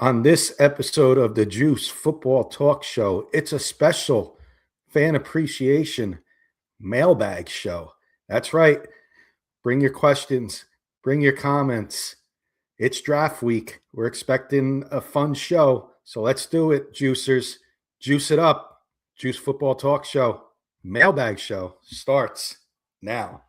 On this episode of the Juice Football Talk Show, it's a special fan appreciation mailbag show. That's right. Bring your questions, bring your comments. It's draft week. We're expecting a fun show. So let's do it, juicers. Juice it up. Juice Football Talk Show, mailbag show starts now.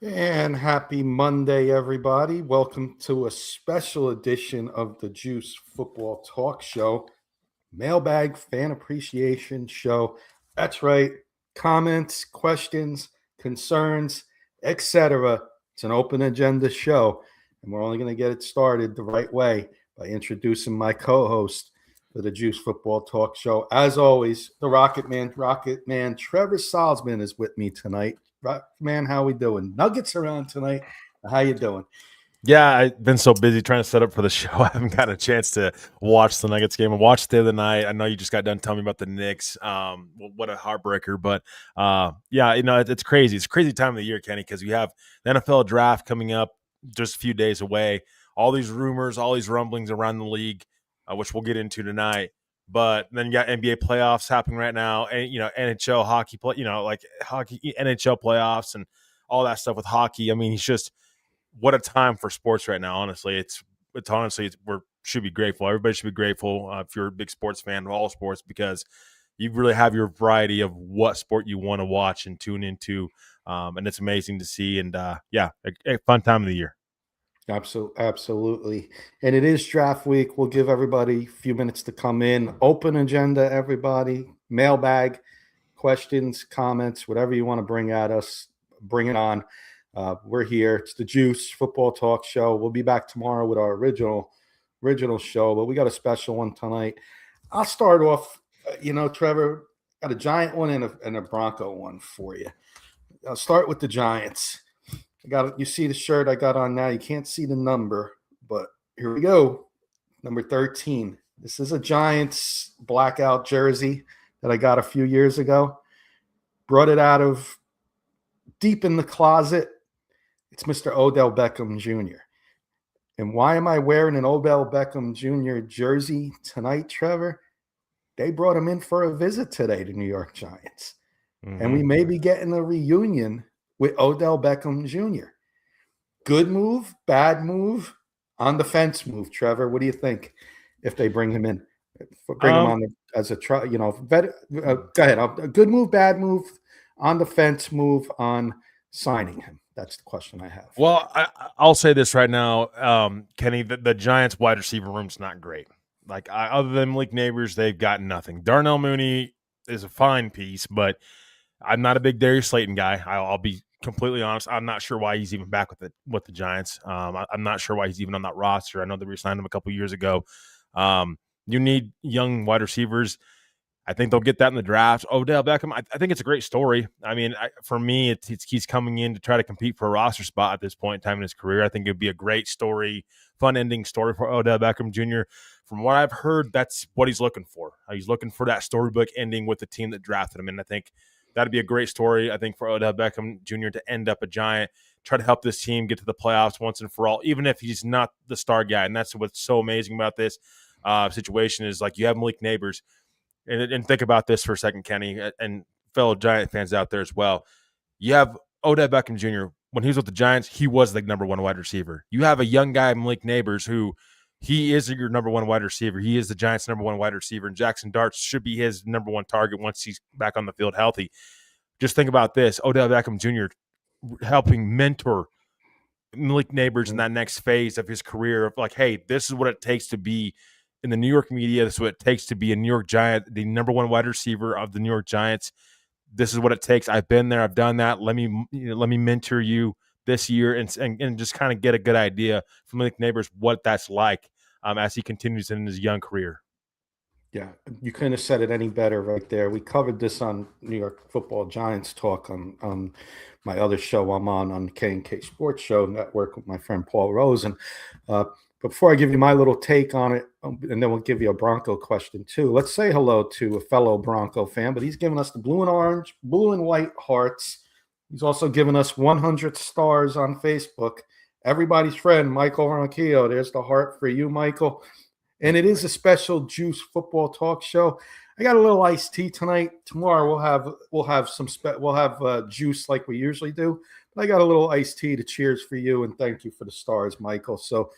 And happy Monday, everybody. Welcome to a special edition of the Juice Football Talk Show, Mailbag Fan Appreciation Show. That's right. Comments, questions, concerns, etc. It's an open agenda show, and we're only going to get it started the right way by introducing my co-host for the Juice Football Talk Show. As always, the Rocket Man, Trevor Salzman is with me tonight. Man, how we doing? Nuggets around tonight. How you doing? Yeah, I've been so busy trying to set up for the show. I haven't got a chance to watch the Nuggets game. I watched it the other night. I know you just got done telling me about the Knicks. What a heartbreaker. But, yeah, it's crazy. It's a crazy time of the year, Kenny, because we have the NFL draft coming up just a few days away. All these rumors, all these rumblings around the league, which we'll get into tonight. But then you got NBA playoffs happening right now, and NHL hockey play, like hockey, NHL playoffs, and all that stuff with hockey. I mean, it's just what a time for sports right now. Honestly, we should be grateful. Everybody should be grateful if you're a big sports fan of all sports, because you really have your variety of what sport you want to watch and tune into, and it's amazing to see. And a fun time of the year. Absolutely. And it is draft week. We'll give everybody a few minutes to come in. Open agenda, everybody. Mailbag, questions, comments, whatever you want to bring at us, bring it on. We're here. It's the Juice Football Talk Show. We'll be back tomorrow with our original show, but we got a special one tonight. I'll start off, Trevor, got a Giant one and a Bronco one for you. I'll start with the Giants. You see the shirt I got on now. You can't see the number, but here we go. Number 13. This is a Giants blackout jersey that I got a few years ago. Brought it out of deep in the closet. It's Mr. Odell Beckham Jr. And why am I wearing an Odell Beckham Jr. jersey tonight, Trevor? They brought him in for a visit today, the New York Giants. Mm-hmm. And we may be getting a reunion with Odell Beckham Jr. Good move, bad move, on the fence move, Trevor. What do you think if they bring him in? Bring him on as a go ahead. A good move, bad move, on the fence move on signing him. That's the question I have. Well, I'll say this right now, Kenny, the Giants wide receiver room's not great. Like, other than Malik Neighbors, they've got nothing. Darnell Mooney is a fine piece, but I'm not a big Darius Slayton guy. I'll be completely honest. I'm not sure why he's even back with the Giants. I'm not sure why he's even on that roster. I know they re-signed him a couple years ago. You need young wide receivers. I think they'll get that in the draft. Odell Beckham, I think it's a great story. I mean, for me, he's coming in to try to compete for a roster spot at this point in time in his career. I think it would be a great story, fun ending story for Odell Beckham Jr. From what I've heard, that's what he's looking for. He's looking for that storybook ending with the team that drafted him, and I think that'd be a great story, I think, for Odell Beckham Jr. to end up a Giant, try to help this team get to the playoffs once and for all, even if he's not the star guy. And that's what's so amazing about this situation is, like, you have Malik Neighbors. And think about this for a second, Kenny, and fellow Giant fans out there as well. You have Odell Beckham Jr. When he was with the Giants, he was the number one wide receiver. You have a young guy, Malik Neighbors, who he is your number one wide receiver. He is the Giants' number one wide receiver, and Jackson Darts should be his number one target once he's back on the field healthy. Just think about this. Odell Beckham Jr. helping mentor Malik Neighbors in that next phase of his career of, like, hey, this is what it takes to be in the New York media. This is what it takes to be a New York Giant, the number one wide receiver of the New York Giants. this is what it takes. I've been there. I've done that. Let me mentor you this year and just kind of get a good idea from Malik Neighbors what that's like as he continues in his young career. Yeah, you couldn't have said it any better right there. We covered this on New York Football Giants Talk on my other show I'm on K&K Sports Show Network with my friend Paul Rose. And but before I give you my little take on it, and then we'll give you a Bronco question too, let's say hello to a fellow Bronco fan, but he's given us the blue and white hearts. He's also given us 100 stars on Facebook. Everybody's friend, Michael Ronquillo. There's the heart for you, Michael. And it is a special Juice football talk show. I got a little iced tea tonight. Tomorrow we'll have juice like we usually do. But I got a little iced tea to cheers for you and thank you for the stars, Michael. So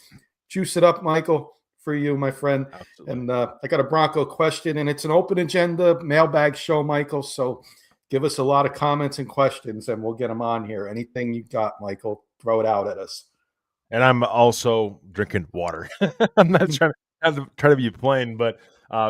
juice it up, Michael, for you, my friend. Absolutely. And I got a Bronco question, and it's an open agenda mailbag show, Michael. So give us a lot of comments and questions, and we'll get them on here. Anything you got, Michael, throw it out at us. And I'm also drinking water. I'm not trying to be plain, but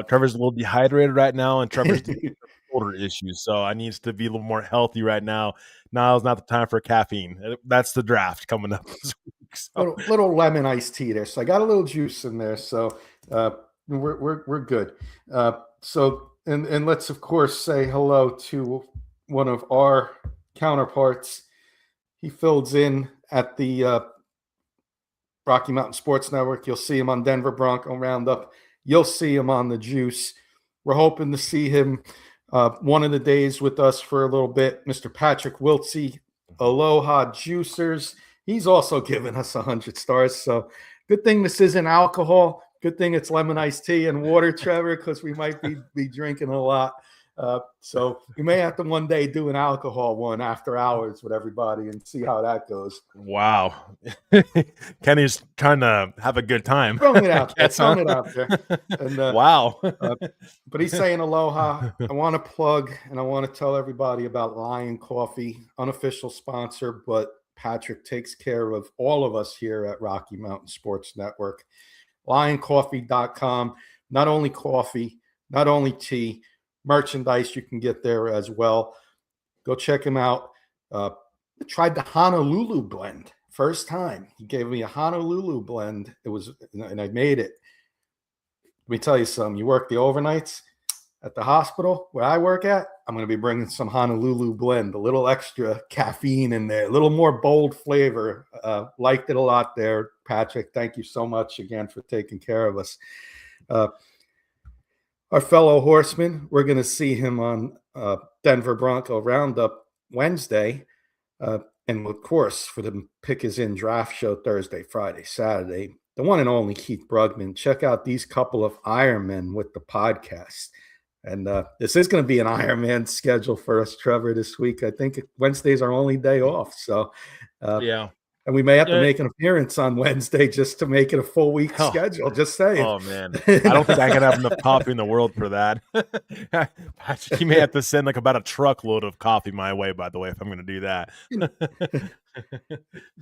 Trevor's a little dehydrated right now, and Trevor's dealing with shoulder issues, so I needs to be a little more healthy right now. Now is not the time for caffeine. That's the draft coming up this week. So. Little lemon iced tea there, so I got a little juice in there, so we're good. So let's of course say hello to one of our counterparts. He fills in at the Rocky Mountain Sports Network. You'll see him on Denver Bronco Roundup. You'll see him on the Juice. We're hoping to see him one of the days with us for a little bit. Mr. Patrick Wiltsey, Aloha Juicers. He's also given us 100 stars. So good thing this isn't alcohol. Good thing it's lemon iced tea and water, Trevor, because we might be drinking a lot. So we may have to one day do an alcohol one after hours with everybody and see how that goes. Wow. Kenny's trying to have a good time. Throwing it out there. And, wow. But he's saying aloha. I want to plug and I want to tell everybody about Lion Coffee, unofficial sponsor, but Patrick takes care of all of us here at Rocky Mountain Sports Network. LionCoffee.com. Not only coffee, not only tea, merchandise you can get there as well. Go check him out. I tried the Honolulu blend first time. He gave me a Honolulu blend. And I made it. Let me tell you something. You work the overnights at the hospital where I work at, I'm going to be bringing some Honolulu blend, a little extra caffeine in there, a little more bold flavor. Liked it a lot there, Patrick. Thank you so much again for taking care of us. Our fellow horseman, we're going to see him on Denver Bronco Roundup Wednesday. And of course, for the Pick Is In draft show Thursday, Friday, Saturday, the one and only Keith Brugman. Check out these couple of Ironmen with the podcast. And this is going to be an Ironman schedule for us, Trevor, this week. I think Wednesday's our only day off. So, yeah. And we may have to make an appearance on Wednesday just to make it a full week schedule. Just saying. Oh, man. I don't think I can have enough coffee in the world for that. Patrick, you may have to send like about a truckload of coffee my way, by the way, if I'm going to do that.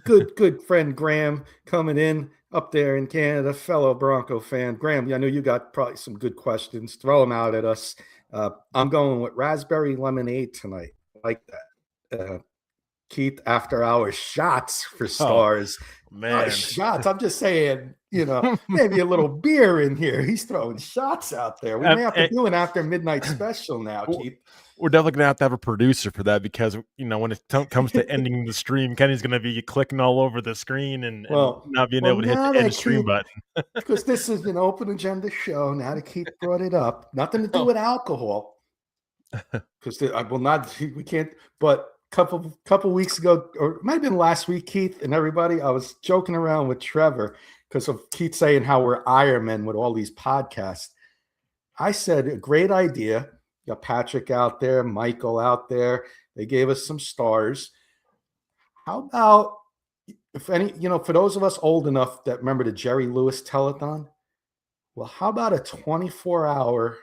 Good friend Graham coming in up there in Canada, fellow Bronco fan. Graham, I know you got probably some good questions. Throw them out at us. I'm going with raspberry lemonade tonight. I like that. Keith, after hours shots for stars. Oh, man. Shots. I'm just saying, maybe a little beer in here. He's throwing shots out there. We may have to do an after midnight special now, Keith. We're definitely going to have a producer for that because, when it comes to ending the stream, Kenny's going to be clicking all over the screen and not being able to hit the end stream button. Because this is an open agenda show. Now that Keith brought it up, nothing to do with alcohol. Because we can't, but couple weeks ago, or it might have been last week, Keith and everybody, I was joking around with Trevor because of Keith saying how we're Ironmen with all these podcasts. I said, a great idea. Got Patrick out there, Michael out there. They gave us some stars. How about, if any, for those of us old enough that remember the Jerry Lewis telethon? Well, how about a 24-hour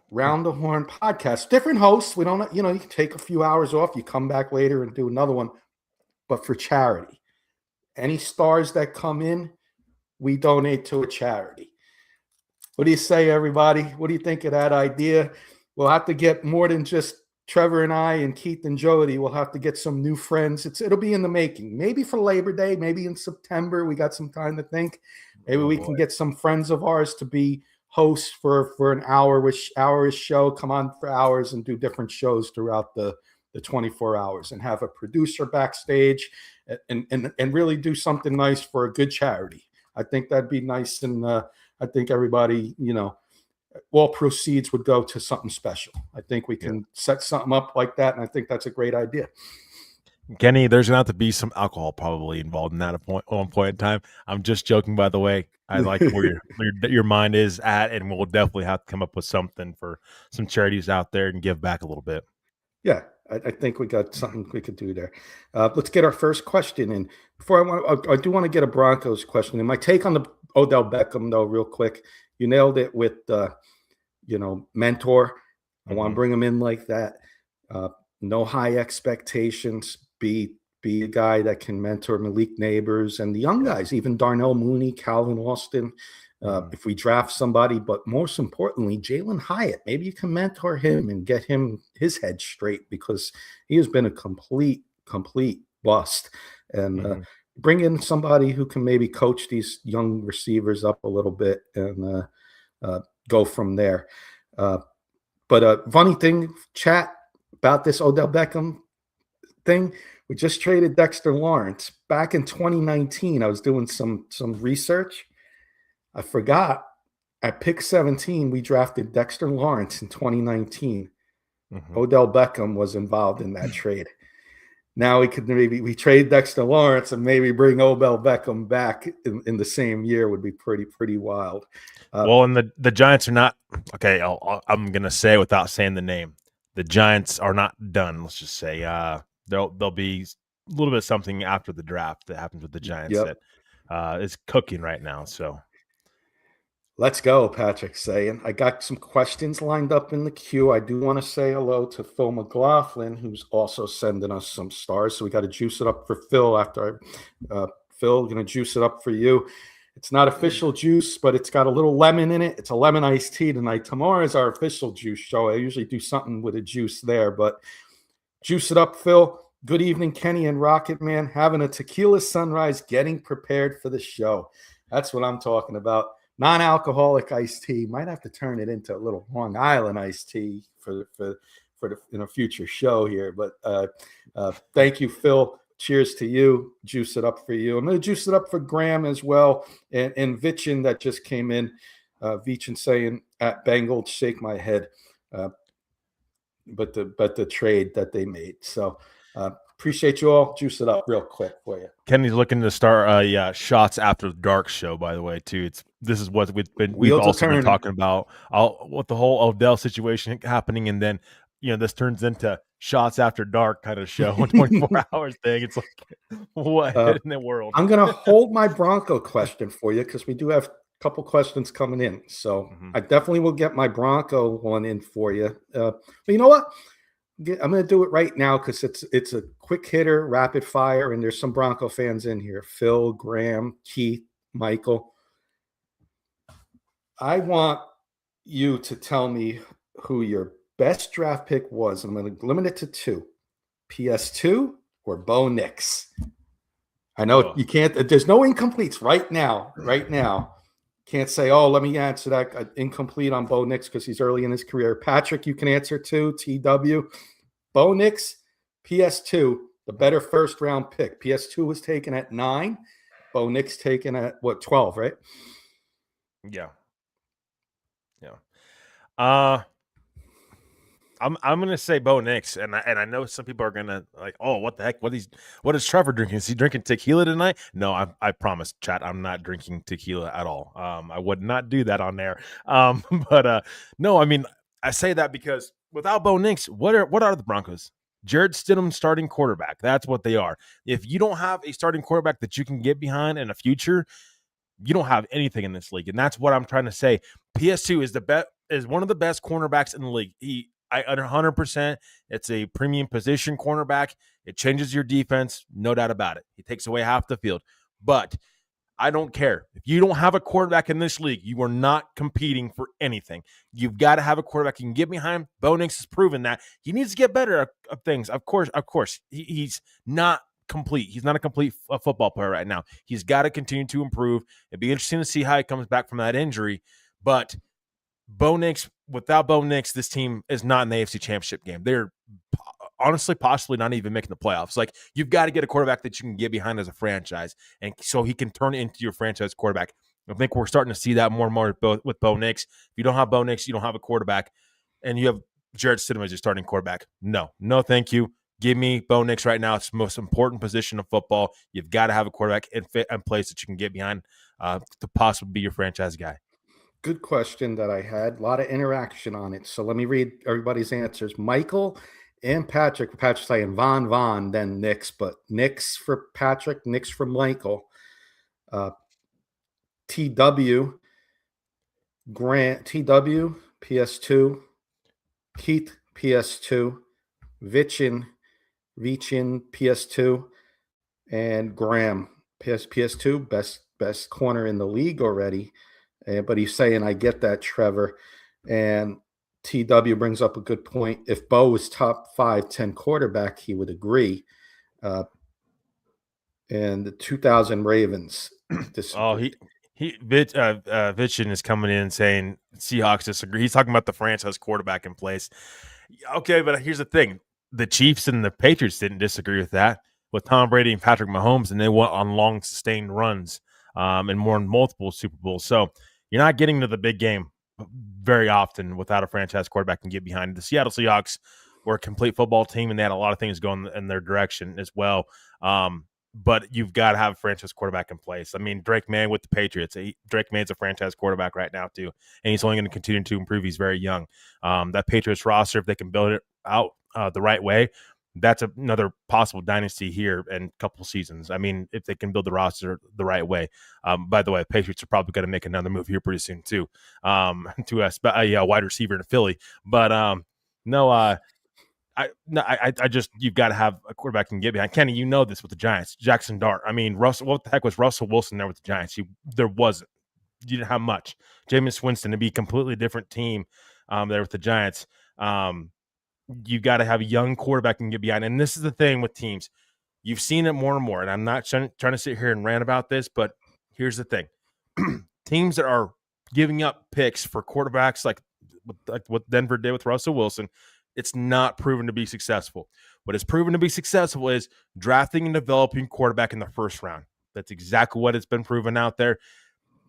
Round the Horn podcast? Different hosts. We don't, you can take a few hours off. You come back later and do another one, but for charity. Any stars that come in, we donate to a charity. What do you say, everybody? What do you think of that idea? We'll have to get more than just Trevor and I and Keith and Jody will have to get some new friends. It'll be in the making. Maybe for Labor Day, maybe in September. We got some time to think. Maybe we can get some friends of ours to be hosts for an hour show. Come on for hours and do different shows throughout the 24 hours and have a producer backstage and really do something nice for a good charity. I think that'd be nice, and I think everybody, all proceeds would go to something special. I think we can set something up like that, and I think that's a great idea. Kenny, there's going to have to be some alcohol probably involved in that at one point in time. I'm just joking, by the way. I like where your mind is at, and we'll definitely have to come up with something for some charities out there and give back a little bit. Yeah, I think we got something we could do there. Let's get our first question in. Before I do want to get a Broncos question in. My take on the Odell Beckham, though, real quick. You nailed it with, mentor. I want to bring him in like that. No high expectations. Be a guy that can mentor Malik Neighbors and the young guys, even Darnell Mooney, Calvin Austin. If we draft somebody, but most importantly, Jalen Hyatt, maybe you can mentor him and get him his head straight, because he has been a complete bust. And bring in somebody who can maybe coach these young receivers up a little bit and go from there. But funny thing, chat, about this Odell Beckham thing, we just traded Dexter Lawrence. Back in 2019, I was doing some research. I forgot at pick 17, we drafted Dexter Lawrence in 2019. Odell Beckham was involved in that trade. Now we trade Dexter Lawrence and maybe bring Odell Beckham back in the same year would be pretty wild. Well, and the Giants are not okay. I'm gonna say it without saying the name. The Giants are not done. Let's just say there'll be a little bit of something after the draft that happens with the Giants that is cooking right now. So let's go, Patrick saying. I got some questions lined up in the queue. I do want to say hello to Phil McLaughlin, who's also sending us some stars. So we got to juice it up for Phil after Phil, going to juice it up for you. It's not official juice, but it's got a little lemon in it. It's a lemon iced tea tonight. Tomorrow is our official juice show. I usually do something with a juice there, but juice it up, Phil. Good evening, Kenny and Rocket Man. Having a tequila sunrise, getting prepared for the show. That's what I'm talking about. Non-alcoholic iced tea. Might have to turn it into a little Long Island iced tea in a future show here. But thank you, Phil. Cheers to you. Juice it up for you. I'm going to juice it up for Graham as well. And Vichin that just came in. Vichin saying at Bengal, shake my head. But the trade that they made. So appreciate you all. Juice it up real quick for you. Kenny's looking to start shots after the dark show, by the way, too. This is what we've also been talking about, with the whole Odell situation happening, and then this turns into shots after dark kind of show, 24 hours thing. It's like, what in the world? I'm gonna hold my Bronco question for you because we do have a couple questions coming in. So I definitely will get my Bronco one in for you. But you know what? I'm going to do it right now because it's a quick hitter, rapid fire, and there's some Bronco fans in here. Phil, Graham, Keith, Michael. I want you to tell me who your best draft pick was. I'm going to limit it to 2. PS2 or Bo Nix. I know you can't. There's no incompletes right now. Right now. Can't say, let me answer that incomplete on Bo Nix because he's early in his career. Patrick, you can answer too. TW. Bo Nix, PS2, the better first-round pick. PS2 was taken at 9. Bo Nix taken at, 12, right? Yeah. I'm gonna say Bo Nix, and I know some people are gonna like, what the heck? What is Trevor drinking? Is he drinking tequila tonight? No, I promise, chat, I'm not drinking tequila at all. I would not do that on there. But no, I mean, I say that because without Bo Nix, what are the Broncos? Jared Stidham starting quarterback. That's what they are. If you don't have a starting quarterback that you can get behind in the future, you don't have anything in this league, and that's what I'm trying to say. PS2 is one of the best cornerbacks in the league. 100%. It's a premium position cornerback. It changes your defense, no doubt about it. He takes away half the field. But I don't care. If you don't have a quarterback in this league, you are not competing for anything. You've got to have a quarterback you can get behind. Bo Nix has proven that. He needs to get better at things. Of course. He's not complete. He's not a complete football player right now. He's got to continue to improve. It'd be interesting to see how he comes back from that injury. But Bo Nix, without Bo Nix, this team is not in the AFC Championship game. They're honestly possibly not even making the playoffs. Like, you've got to get a quarterback that you can get behind as a franchise, and so he can turn it into your franchise quarterback. I think we're starting to see that more and more with Bo Nix. If you don't have Bo Nix, you don't have a quarterback, and you have Jarrett Stidham as your starting quarterback. No, thank you. Give me Bo Nix right now. It's the most important position of football. You've got to have a quarterback in place that you can get behind to possibly be your franchise guy. Good question that I had. A lot of interaction on it. So let me read everybody's answers. Michael and Patrick. Patrick saying Von, then Nix, but Nix for Patrick, Nix for Michael. TW, Grant, TW, PS2, Keith, PS2, Vichin, PS2, and Graham, PS2, best corner in the league already. But he's saying, I get that, Trevor. And TW brings up a good point. If Bo was top 5-10 quarterback, he would agree. And the 2000 Ravens disagree. Vichin is coming in saying Seahawks disagree. He's talking about the franchise quarterback in place. Okay, but here's the thing. The Chiefs and the Patriots didn't disagree with that, with Tom Brady and Patrick Mahomes, and they went on long, sustained runs and multiple Super Bowls. So you're not getting to the big game very often without a franchise quarterback and get behind. The Seattle Seahawks were a complete football team, and they had a lot of things going in their direction as well. But you've got to have a franchise quarterback in place. I mean, Drake May with the Patriots. Drake May's a franchise quarterback right now too, and he's only going to continue to improve. He's very young. That Patriots roster, if they can build it out the right way, that's another possible dynasty here in a couple seasons. I mean, if they can build the roster the right way. By the way, the Patriots are probably going to make another move here pretty soon too, to a wide receiver in Philly. But I just, you've got to have a quarterback can get behind. Kenny, you know this with the Giants. Jackson Dart. I mean, what the heck was Russell Wilson there with the Giants? There wasn't. You didn't have much. Jameis Winston to be a completely different team there with the Giants. You've got to have a young quarterback and get behind. And this is the thing with teams. You've seen it more and more. And I'm not trying to sit here and rant about this, but here's the thing. Teams that are giving up picks for quarterbacks like what Denver did with Russell Wilson, it's not proven to be successful. What is proven to be successful is drafting and developing quarterback in the first round. That's exactly what it's been proven out there.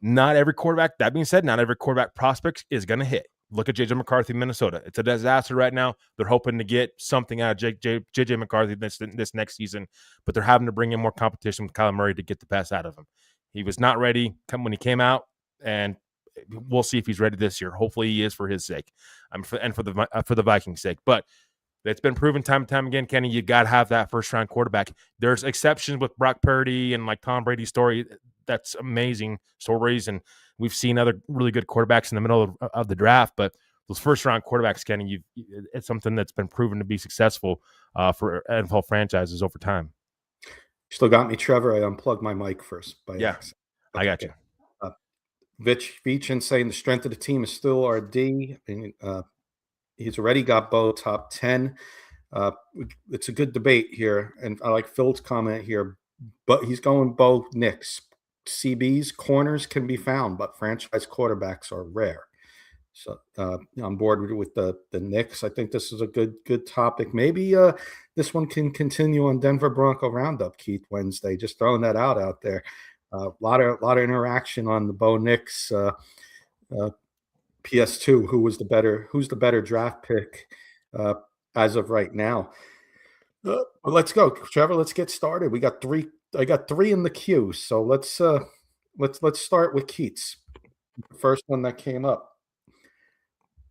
Not every quarterback, that being said, not every quarterback prospect is going to hit. Look at J.J. McCarthy, Minnesota. It's a disaster right now. They're hoping to get something out of J.J. McCarthy this next season, but they're having to bring in more competition with Kyler Murray to get the best out of him. He was not ready when he came out, and we'll see if he's ready this year. Hopefully he is for his sake and for the Vikings' sake. But it's been proven time and time again, Kenny, you got to have that first-round quarterback. There's exceptions with Brock Purdy and like Tom Brady's story. That's amazing stories, and we've seen other really good quarterbacks in the middle of the draft, but those first-round quarterbacks, Kenny, it's something that's been proven to be successful for NFL franchises over time. Still got me, Trevor. I unplugged my mic first. Okay, I got you. Vichin saying the strength of the team is still RD. He's already got Bo top 10. It's a good debate here, and I like Phil's comment here, but he's going Bo Nix. CBs, corners can be found, but franchise quarterbacks are rare. So I'm bored with the Knicks. I think this is a good topic. Maybe this one can continue on Denver Bronco Roundup, Keith, Wednesday. Just throwing that out there. A lot of interaction on the Bo Nix PS2. Who's the better draft pick as of right now? Let's go, Trevor. Let's get started. We got three. I got three in the queue, so let's start with Keats, the first one that came up.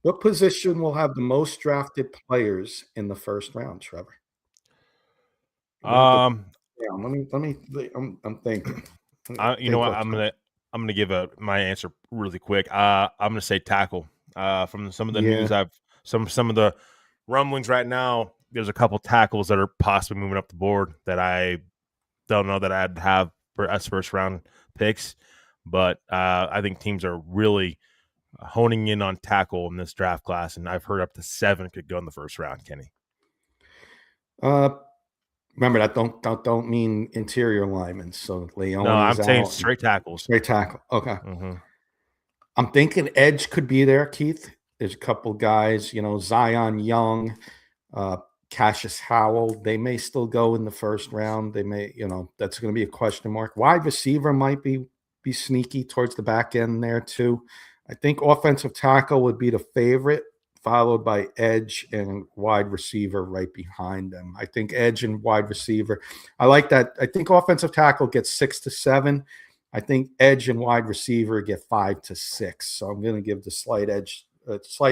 What position will have the most drafted players in the first round, Trevor? I'm thinking. You know what? I'm gonna give my answer really quick. I'm gonna say tackle. From some of the news some of the rumblings right now, there's a couple tackles that are possibly moving up the board that I don't know that I'd have for as first round picks, but I think teams are really honing in on tackle in this draft class, and I've heard up to 7 could go in the first round. Kenny, Remember that don't mean interior linemen. So no, I'm Leone's saying out. straight tackles. Straight tackle. Okay. Mm-hmm. I'm thinking edge could be there, Keith. There's a couple guys, Zion Young, uh, Cassius Howell. They may still go in the first round. They may, that's going to be a question mark. Wide receiver might be sneaky towards the back end there too. I think offensive tackle would be the favorite, followed by edge and wide receiver right behind them. I think edge and wide receiver. I like that. I think offensive tackle gets 6 to 7. I think edge and wide receiver get 5 to 6. So I'm going to give the slight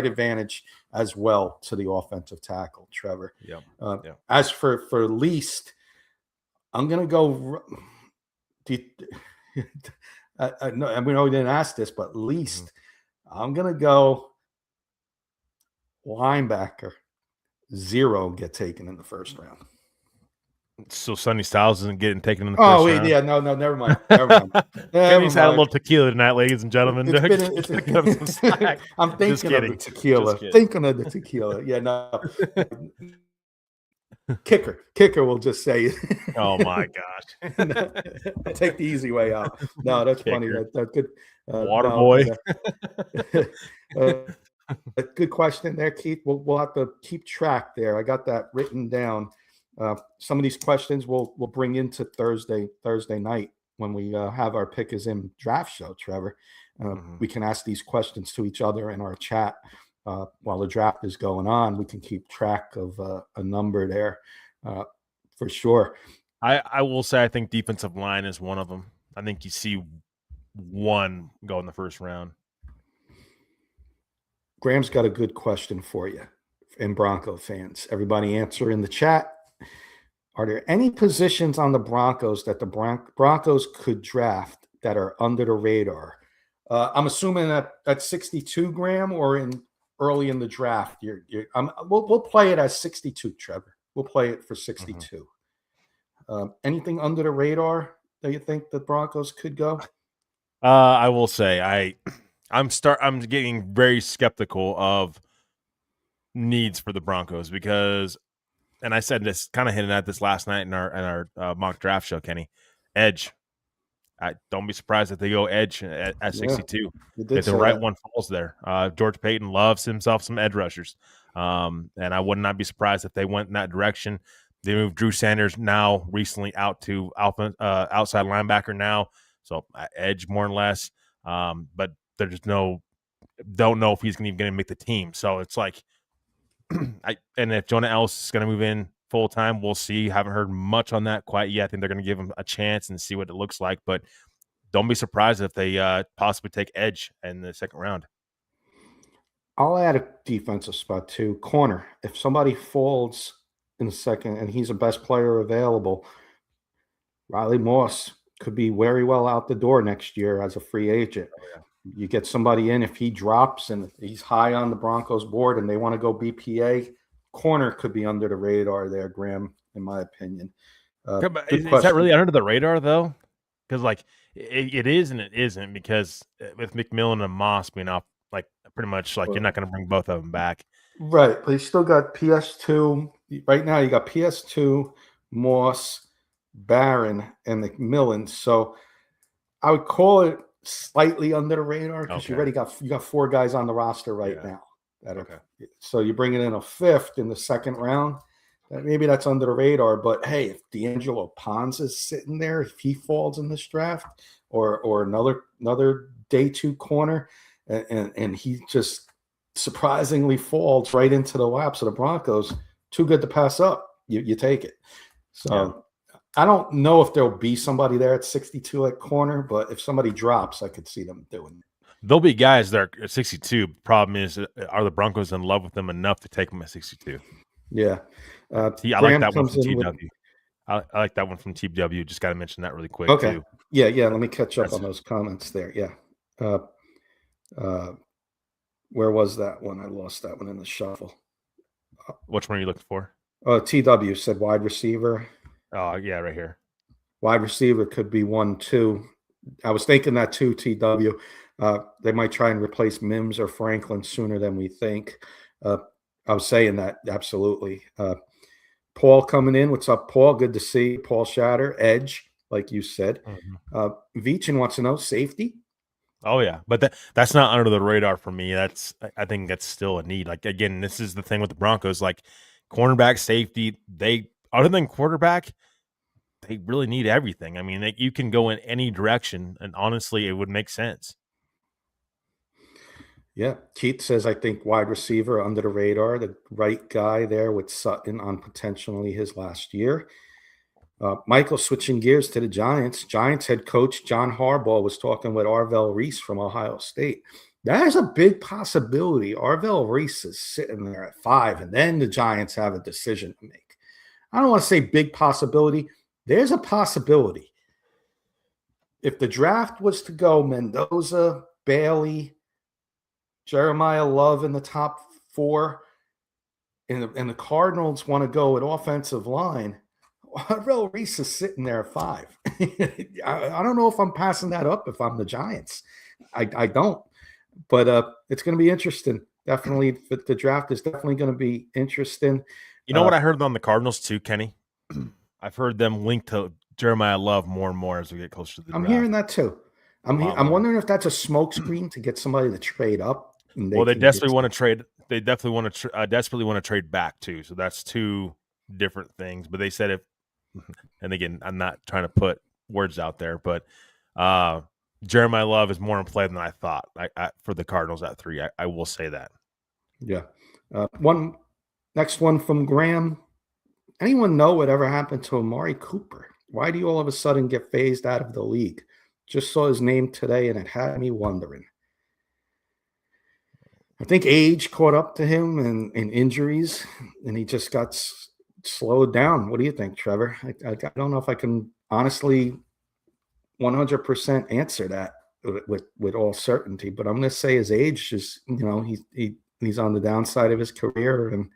advantage as well to the offensive tackle, Trevor. Yeah. As for least, I'm going to go. I mean, we didn't ask this, but least, I'm going to go linebacker. 0 get taken in the first round. So Sonny Styles isn't getting taken in the first round? Yeah, no, never mind. Kenny's had a little tequila tonight, ladies and gentlemen. I'm thinking of the tequila. Thinking of the tequila. Yeah, no. Kicker will just say. Oh my gosh! Take the easy way out. No, that's funny. That's good. Water boy. Good question there, Keith. We'll have to keep track there. I got that written down. Some of these questions we'll bring into Thursday night when we have our Pick Is In draft show, Trevor. We can ask these questions to each other in our chat while the draft is going on. We can keep track of a number there for sure. I will say I think defensive line is one of them. I think you see one go in the first round. Graham's got a good question for you and Bronco fans. Everybody answer in the chat. Are there any positions on the Broncos that the Broncos could draft that are under the radar? I'm assuming that at 62, Graham, or early in the draft. We'll play it as 62, Trevor. We'll play it for 62. Anything under the radar that you think the Broncos could go? I will say I'm getting very skeptical of needs for the Broncos because, and I said this, kind of hinted at this last night in our mock draft show, Kenny. Edge. Don't be surprised if they go edge at 62. If the right one falls there. George Payton loves himself some edge rushers. And I would not be surprised if they went in that direction. They moved Drew Sanders now recently out to outside linebacker now. So edge more or less. But there's don't know if he's even going to make the team. So it's like, and if Jonah Ellis is going to move in full time, we'll see. Haven't heard much on that quite yet. I think they're going to give him a chance and see what it looks like. But don't be surprised if they possibly take edge in the second round. I'll add a defensive spot too. Corner. If somebody falls in the second and he's the best player available, Riley Moss could be very well out the door next year as a free agent. Oh, yeah. You get somebody in, if he drops and he's high on the Broncos board and they want to go BPA, corner could be under the radar there, Graham, in my opinion. Is that really under the radar, though? Because, like, it is and it isn't, because with McMillan and Moss being off, like, pretty much, like, you're not going to bring both of them back. Right, but you still got PS2. Right now you got PS2, Moss, Barron, and McMillan. So I would call it slightly under the radar because you got 4 guys on the roster right now. So you're bringing in a 5th in the second round. Maybe that's under the radar, but hey, if D'Angelo Ponz is sitting there, if he falls in this draft, or another day 2 corner, and he just surprisingly falls right into the laps of the Broncos, too good to pass up. You take it. So I don't know if there'll be somebody there at 62 at corner, but if somebody drops, I could see them doing it. There'll be guys that are at 62. Problem is, are the Broncos in love with them enough to take them at 62? Yeah. I like that one from TW. I like that one from TW. Just got to mention that really quick. Okay. Too. Yeah. Let me catch up on those comments there. Yeah. Where was that one? I lost that one in the shuffle. Which one are you looking for? TW said wide receiver. Oh, yeah, right here. Wide receiver could be 1, 2. I was thinking that too, TW. They might try and replace Mims or Franklin sooner than we think. Uh, I was saying that absolutely. Paul coming in. What's up, Paul? Good to see you. Paul Shatter, Edge, like you said. Veachin wants to know safety. Oh yeah, but that's not under the radar for me. I think that's still a need. Like again, this is the thing with the Broncos. Like cornerback, safety, they other than quarterback, they really need everything. I mean, you can go in any direction, and honestly, it would make sense. Yeah, Keith says I think wide receiver under the radar, the right guy there with Sutton on potentially his last year. Michael, switching gears to the Giants. Giants head coach John Harbaugh was talking with Arvell Reese from Ohio State. That is a big possibility. Arvell Reese is sitting there at 5, and then the Giants have a decision to make. I don't want to say big possibility. There's a possibility. If the draft was to go Mendoza, Bailey, Jeremiah Love in the top 4, and the Cardinals want to go at offensive line, Arvell Reese is sitting there at 5. I don't know if I'm passing that up if I'm the Giants. I don't. But it's going to be interesting. Definitely, the draft is definitely going to be interesting. You know what I heard on the Cardinals too, Kenny? I've heard them link to Jeremiah Love more and more as we get closer to the draft. I'm hearing that too. I'm wondering if that's a smokescreen to get somebody to trade up. Well, they definitely want to trade. They definitely want to desperately want to trade back too. So that's two different things. But they said if, and again, I'm not trying to put words out there, but Jeremiah Love is more in play than I thought. For the Cardinals at 3, I will say that. Yeah. Next one from Graham. Anyone know whatever happened to Amari Cooper? Why do you all of a sudden get phased out of the league? Just saw his name today, and it had me wondering. I think age caught up to him and injuries, and he just got slowed down. What do you think, Trevor? I don't know if I can honestly 100% answer that with all certainty, but I'm going to say his age is, he's on the downside of his career, and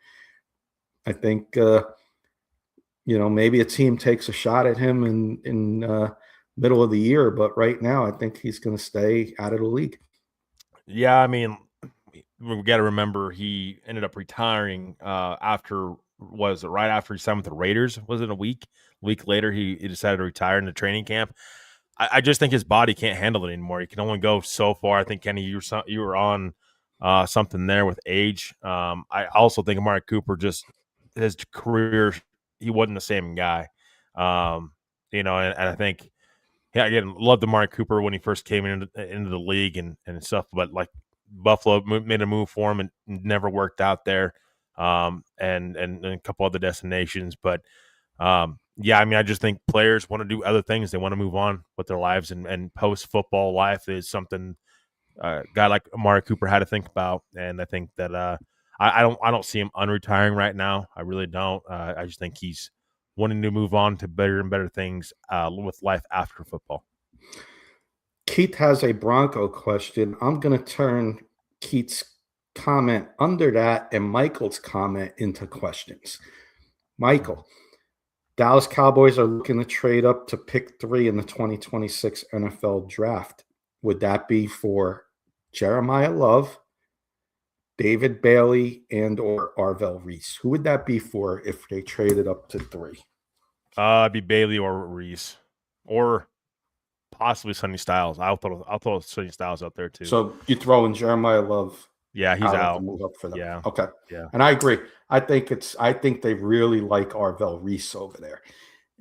I think maybe a team takes a shot at him in middle of the year, but right now I think he's going to stay out of the league. Yeah, I mean, we got to remember he ended up retiring after right after he signed with the Raiders? Was it a week later he decided to retire in the training camp? I just think his body can't handle it anymore. He can only go so far. I think Kenny, you were on something there with age. I also think Amari Cooper just his career, he wasn't the same guy. And I think, yeah, again, loved Amari Cooper when he first came into the league and stuff, but like Buffalo made a move for him and never worked out there, and a couple other destinations. But yeah, I mean, I just think players want to do other things. They want to move on with their lives, and post football life is something a guy like Amari Cooper had to think about. And I think that I don't see him unretiring right now. I really don't. I just think he's wanting to move on to better and better things with life after football. Keith has a Bronco question. I'm going to turn Keith's comment under that and Michael's comment into questions. Michael, Dallas Cowboys are looking to trade up to pick 3 in the 2026 NFL draft. Would that be for Jeremiah Love, David Bailey, and or Arvell Reese? Who would that be for if they traded up to 3? It'd be Bailey or Reese, or possibly Sonny Styles. I'll throw Sonny Styles out there too. So you throw in Jeremiah Love. Yeah, he's out. To move up for them. Yeah. Okay. Yeah. And I agree. I think they really like Arvell Reese over there.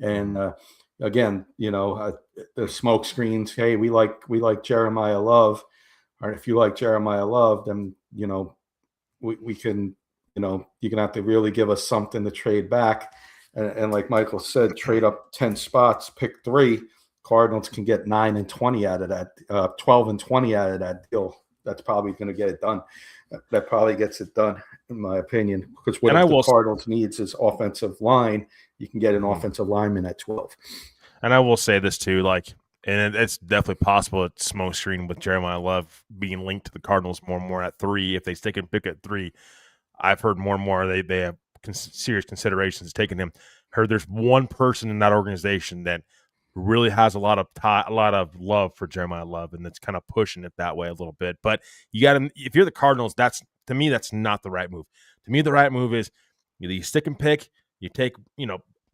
And again, the smoke screens. Hey, we like Jeremiah Love. Or if you like Jeremiah Love, then we can you're gonna have to really give us something to trade back. And like Michael said, trade up 10 spots, pick 3. Cardinals can get 9 and 20 out of that, 12 and 20 out of that deal. That's probably going to get it done. That probably gets it done, in my opinion. Because what the Cardinals needs is offensive line. You can get an offensive lineman at 12. And I will say this too, and it's definitely possible at smoke screen with Jeremiah Love being linked to the Cardinals more and more at 3. If they stick and pick at 3, I've heard more and more they have serious considerations taking him. Heard there's one person in that organization that really has a lot of love for Jeremiah Love, and that's kind of pushing it that way a little bit. But you got to, if you're the Cardinals, that's to me that's not the right move. To me, the right move is either you stick and pick, you take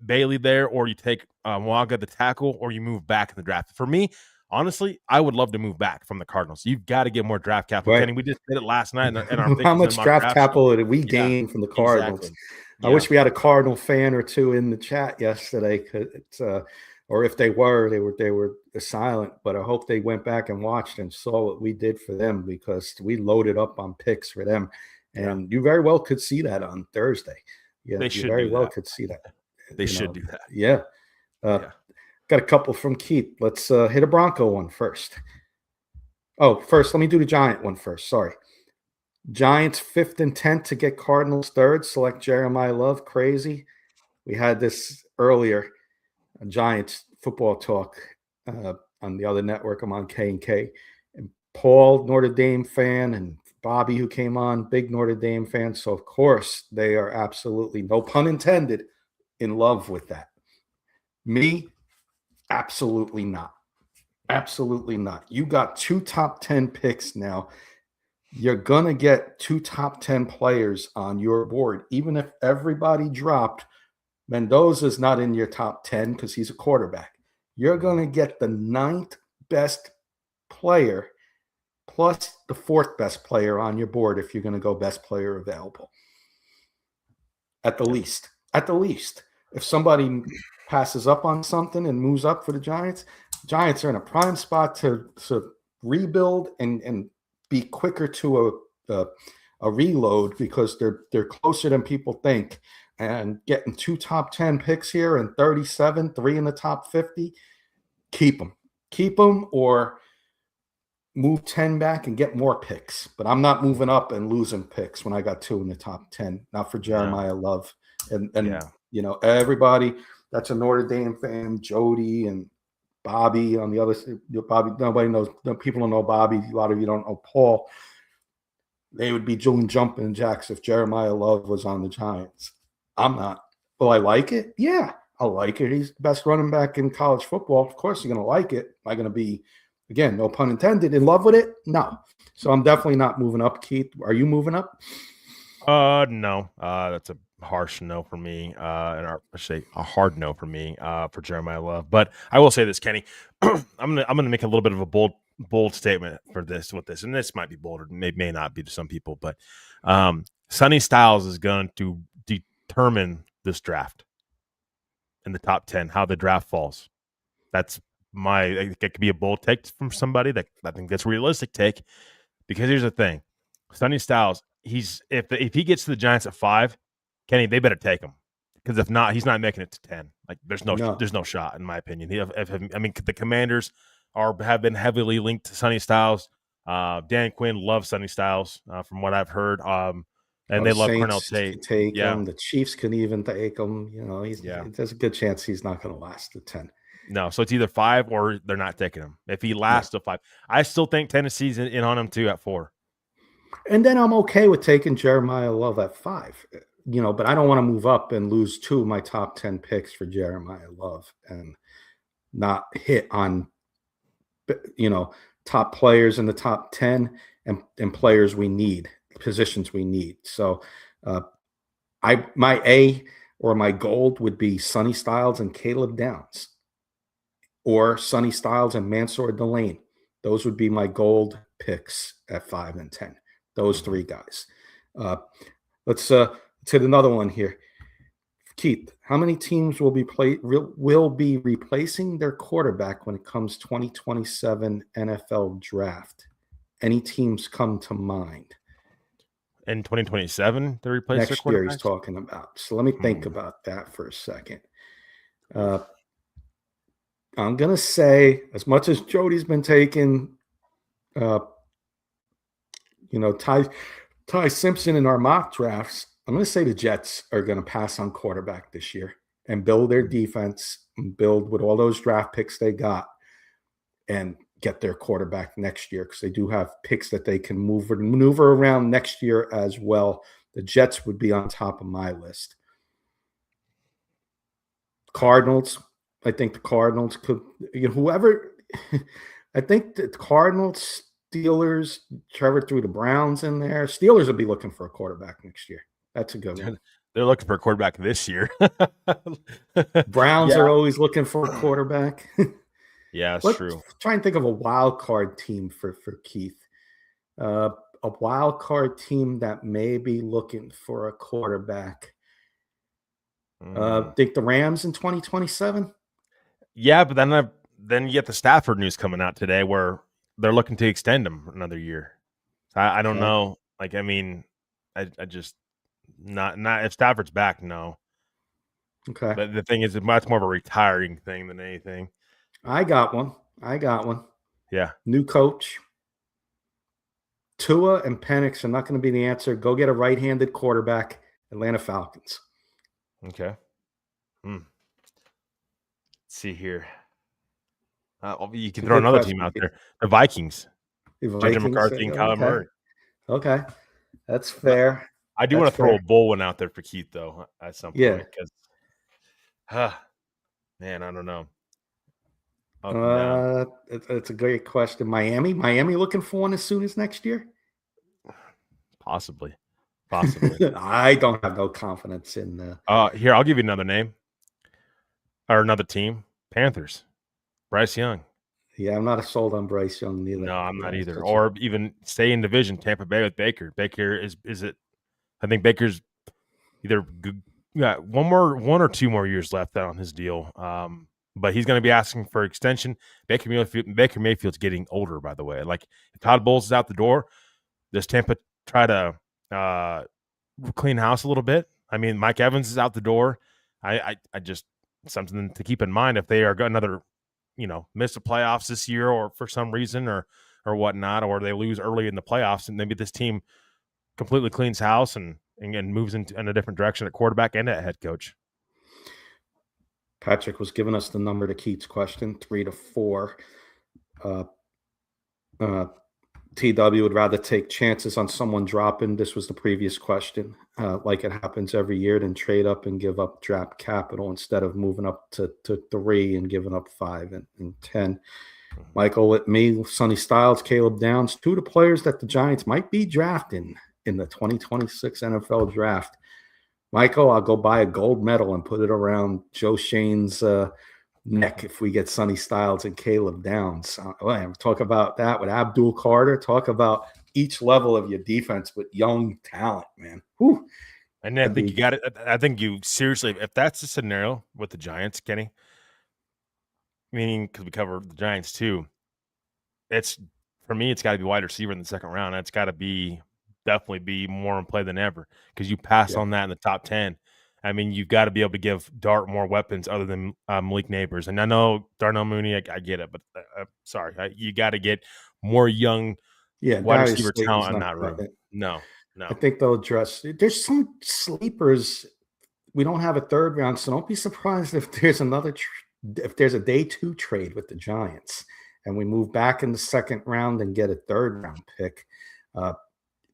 Bailey there, or you take Waga the tackle, or you move back in the draft. For me, honestly, I would love to move back from the Cardinals. You've got to get more draft capital. Right. Kenny, we just did it last night in our How pickings and much mock draft drafts. capital did we Yeah, gain from the Cardinals? exactly. I Yeah. wish we had a Cardinal fan or two in the chat yesterday, or if they were silent. But I hope they went back and watched and saw what we did for them, because we loaded up on picks for them, and you very well could see that on Thursday. Yeah, They you should very do well that. could see that. They should do that. Yeah. Got a couple from Keith. Let's hit a Bronco one first. Oh, first, let me do the Giant one first. Sorry. Giants 5th and 10th to get Cardinals 3rd. Select Jeremiah Love. Crazy. We had this earlier. Giants football talk on the other network. I'm on K&K. And Paul, Notre Dame fan, and Bobby, who came on, big Notre Dame fan. So, of course, they are absolutely, no pun intended, in love with that. Me, absolutely not. Absolutely not. You got 2 top 10 picks now. You're going to get 2 top 10 players on your board. Even if everybody dropped, Mendoza's not in your top 10 because he's a quarterback. You're going to get the 9th best player plus the 4th best player on your board if you're going to go best player available. At the least. At the least. If somebody passes up on something and moves up for the Giants are in a prime spot to rebuild and be quicker to a reload, because they're closer than people think. And getting 2 top 10 picks here and 37, 3 in the top 50, keep them or move 10 back and get more picks. But I'm not moving up and losing picks when I got 2 in the top 10. Not for Jeremiah Love. And everybody that's a Notre Dame fan, Jody and Bobby on the other side. Bobby, nobody knows. People don't know Bobby. A lot of you don't know Paul. They would be doing jumping jacks if Jeremiah Love was on the Giants. I'm not. Will I like it? Yeah, I'll like it. He's the best running back in college football. Of course you're going to like it. Am I going to be, again, no pun intended, in love with it? No. So I'm definitely not moving up, Keith. Are you moving up? No. That's a harsh no for me. I say a hard no for me for Jeremiah Love. But I will say this, Kenny. I'm gonna make a little bit of a bold statement with this, and this might be bold or may not be to some people, but Sonny Styles is going to determine this draft in the top 10, how the draft falls. That's it could be a bold take from somebody that I think that's a realistic take, because here's the thing. Sonny Styles, if he gets to the Giants at 5, Kenny, they better take him, because if not, he's not making it to 10. Like there's no shot, in my opinion. The Commanders have been heavily linked to Sonny Styles. Dan Quinn loves Sonny Styles, from what I've heard. And they love Cornell Tate. Take him. The Chiefs can even take him. There's a good chance he's not going to last the 10. No, so it's either 5 or they're not taking him. If he lasts to 5, I still think Tennessee's in on him too at 4. And then I'm okay with taking Jeremiah Love at 5. But I don't want to move up and lose 2 of my top 10 picks for Jeremiah Love and not hit on, top players in the top 10 and players we need, positions we need. So my A or my gold would be Sonny Styles and Caleb Downs, or Sonny Styles and Mansour Delane. Those would be my gold picks at 5 and 10. Those 3 guys. Let's hit another one here. Keith, how many teams will be replacing their quarterback when it comes 2027 NFL draft? Any teams come to mind? In 2027 to replace next their quarterback? Year he's talking about. So let me think about that for a second. I'm going to say, as much as Jody's been taking, Ty Simpson in our mock drafts, I'm going to say the Jets are going to pass on quarterback this year and build their defense and build with all those draft picks they got and get their quarterback next year, because they do have picks that they can maneuver around next year as well. The Jets would be on top of my list. Cardinals, I think the Cardinals could, whoever. I think the Cardinals, Steelers, Trevor threw the Browns in there. Steelers will be looking for a quarterback next year. That's a good one. They're looking for a quarterback this year. Browns Yeah. are always looking for a quarterback. Yeah, that's Let's true. try and think of a wild card team for Keith. A wild card team that may be looking for a quarterback. Think the Rams in 2027? Yeah, but then you get the Stafford news coming out today where they're looking to extend him another year. I don't Okay. know. Like, I mean, I just not if Stafford's back, no. Okay. But the thing is, it's much more of a retiring thing than anything. I got one. Yeah. New coach. Tua and Penix are not going to be the answer. Go get a right-handed quarterback. Atlanta Falcons. Okay. Let's see here. You can throw Good another question. team out there. The Vikings. The JJ Vikings, McCarthy and Kyler Murray. Okay. That's fair. I do want to throw a bowl one out there for Keith, though, at some point. Because, man, I don't know. Up and down. It's a great question. Miami looking for one as soon as next year? Possibly. I don't have no confidence in here, I'll give you another name. Or another team. Panthers. Bryce Young. Yeah, I'm not sold on Bryce Young either. No, I'm not either. Or even stay in division, Tampa Bay with Baker. Baker is it? I think Baker's either one or two more years left on his deal. But he's going to be asking for extension. Baker Mayfield's getting older, by the way. Like, if Todd Bowles is out the door, does Tampa try to clean house a little bit? I mean, Mike Evans is out the door. I just something to keep in mind if they are another, miss the playoffs this year or for some reason or whatnot, or they lose early in the playoffs, and maybe this team completely cleans house and moves in a different direction at quarterback and at head coach. Patrick was giving us the number to Keith's question, 3 to 4. TW would rather take chances on someone dropping. This was the previous question. Like it happens every year, then trade up and give up draft capital instead of moving up to 3 and giving up 5 and 10. Michael with me, Sonny Styles, Caleb Downs, 2 of the players that the Giants might be drafting in the 2026 NFL draft. Michael, I'll go buy a gold medal and put it around Joe Shane's neck if we get Sonny Styles and Caleb Downs. Talk about that with Abdul Carter. Talk about each level of your defense with young talent, man. Whew. And I think you got it. I think you seriously, if that's the scenario with the Giants, Kenny, meaning because we cover the Giants too, for me, it's got to be wide receiver in the second round. It's got to definitely be more in play than ever because you pass on that in the top 10. I mean, you've got to be able to give Dart more weapons other than Malik Neighbors. And I know Darnell Mooney, I get it, but sorry, you got to get more young wide receiver talent in that room. No. I think they'll address. There's some sleepers. We don't have a third round, so don't be surprised if there's if there's a day 2 trade with the Giants and we move back in the second round and get a third round pick.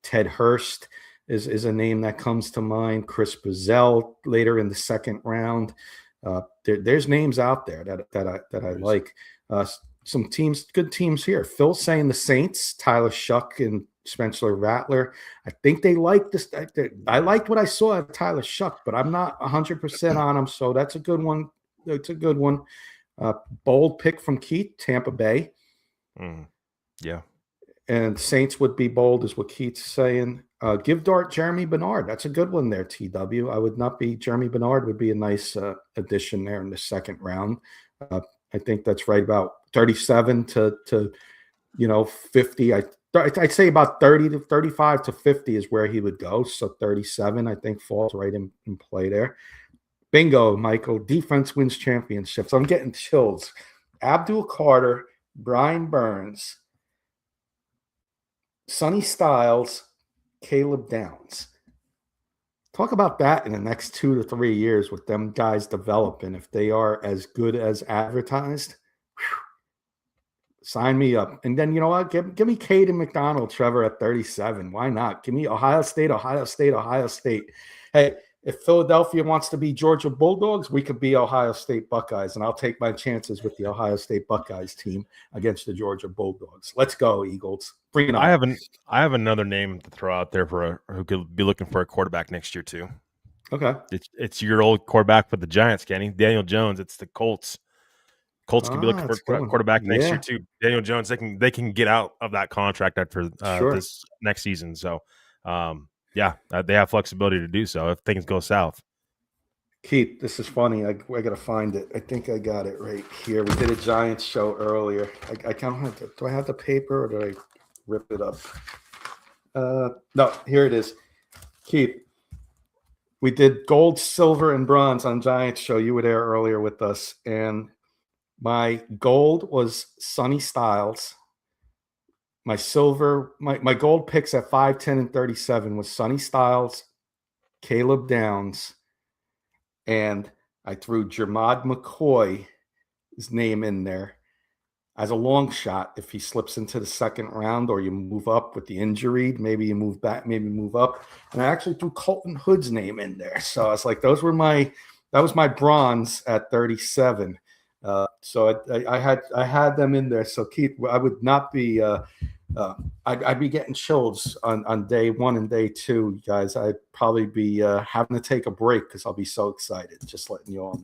Ted Hurst is a name that comes to mind. Chris Brazell later in the second round. There's names out there that I like. Some teams, good teams here. Phil's saying the Saints, Tyler Shuck and Spencer Rattler. I think they like this. I liked what I saw of Tyler Shuck, but I'm not 100% on him. So that's a good one. It's a good one. Bold pick from Keith, Tampa Bay. Yeah. And Saints would be bold, is what Keith's saying. Give Dart Jeremy Bernard. That's a good one there, TW. I would not be. Jeremy Bernard would be a nice addition there in the second round. I think that's right about 37 to 50. I'd say about 30 to 35 to 50 is where he would go. So 37, I think, falls right in play there. Bingo, Michael. Defense wins championships. I'm getting chills. Abdul Carter, Brian Burns, Sonny Styles, Caleb Downs. Talk about that in the next 2 to 3 years with them guys developing. If they are as good as advertised, sign me up. And then, you know what? Give me Caden McDonald, Trevor, at 37. Why not? Give me Ohio State. Hey, if Philadelphia wants to be Georgia Bulldogs, we could be Ohio State Buckeyes, and I'll take my chances with the Ohio State Buckeyes team against the Georgia Bulldogs. Let's go, Eagles. Bring it on. I have another name to throw out there for who could be looking for a quarterback next year too. Okay. It's your old quarterback for the Giants, Kenny. Daniel Jones. It's the Colts. Colts can be looking for a quarterback next year too. Daniel Jones, they can get out of that contract after this next season. So, they have flexibility to do so if things go south. Keith, this is funny. I got to find it. I think I got it right here. We did a Giants show earlier. I can't have to. Do I have the paper or did I rip it up? No, here it is. Keith, we did gold, silver, and bronze on Giants show. You were there earlier with us, and my gold was Sonny Styles. My silver, my gold picks at 5, 10, and 37 was Sonny Styles, Caleb Downs, and I threw Jermod McCoy's name in there as a long shot. If he slips into the second round or you move up with the injury, maybe you move back, maybe move up. And I actually threw Colton Hood's name in there. So I was like, that was my bronze at 37. So I had them in there. So Keith, I would not be I'd be getting chills on day 1 and day 2, guys. I'd probably be having to take a break because I'll be so excited. Just letting you all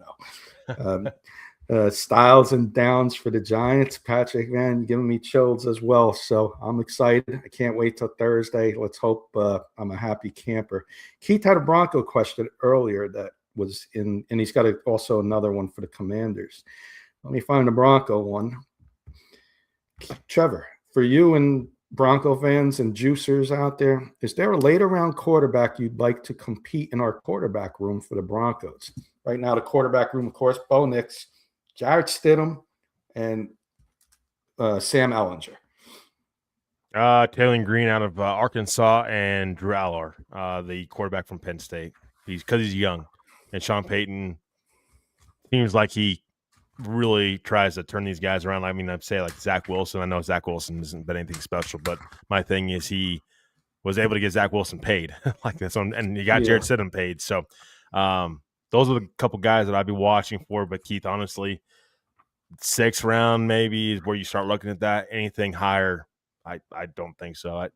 know. Styles and Downs for the Giants. Patrick, man, giving me chills as well. So I'm excited. I can't wait till Thursday. Let's hope I'm a happy camper. Keith had a Bronco question earlier that was in, and he's got also another one for the Commanders. Let me find the Bronco one. Trevor, for you and Bronco fans and juicers out there, is there a later round quarterback you'd like to compete in our quarterback room for the Broncos? Right now, the quarterback room, of course, Bo Nix, Jarrett Stidham, and Sam Ellinger. Taylor Green out of Arkansas and Drew Aller, the quarterback from Penn State. Because he's young. And Sean Payton seems like he really tries to turn these guys around. I mean, I'd say like Zach Wilson. I know Zach Wilson hasn't been anything special, but my thing is he was able to get Zach Wilson paid like this one, and he got Jarrett Stidham paid. So those are the couple guys that I'd be watching for. But Keith, honestly, 6th round maybe is where you start looking at that. Anything higher, I don't think so.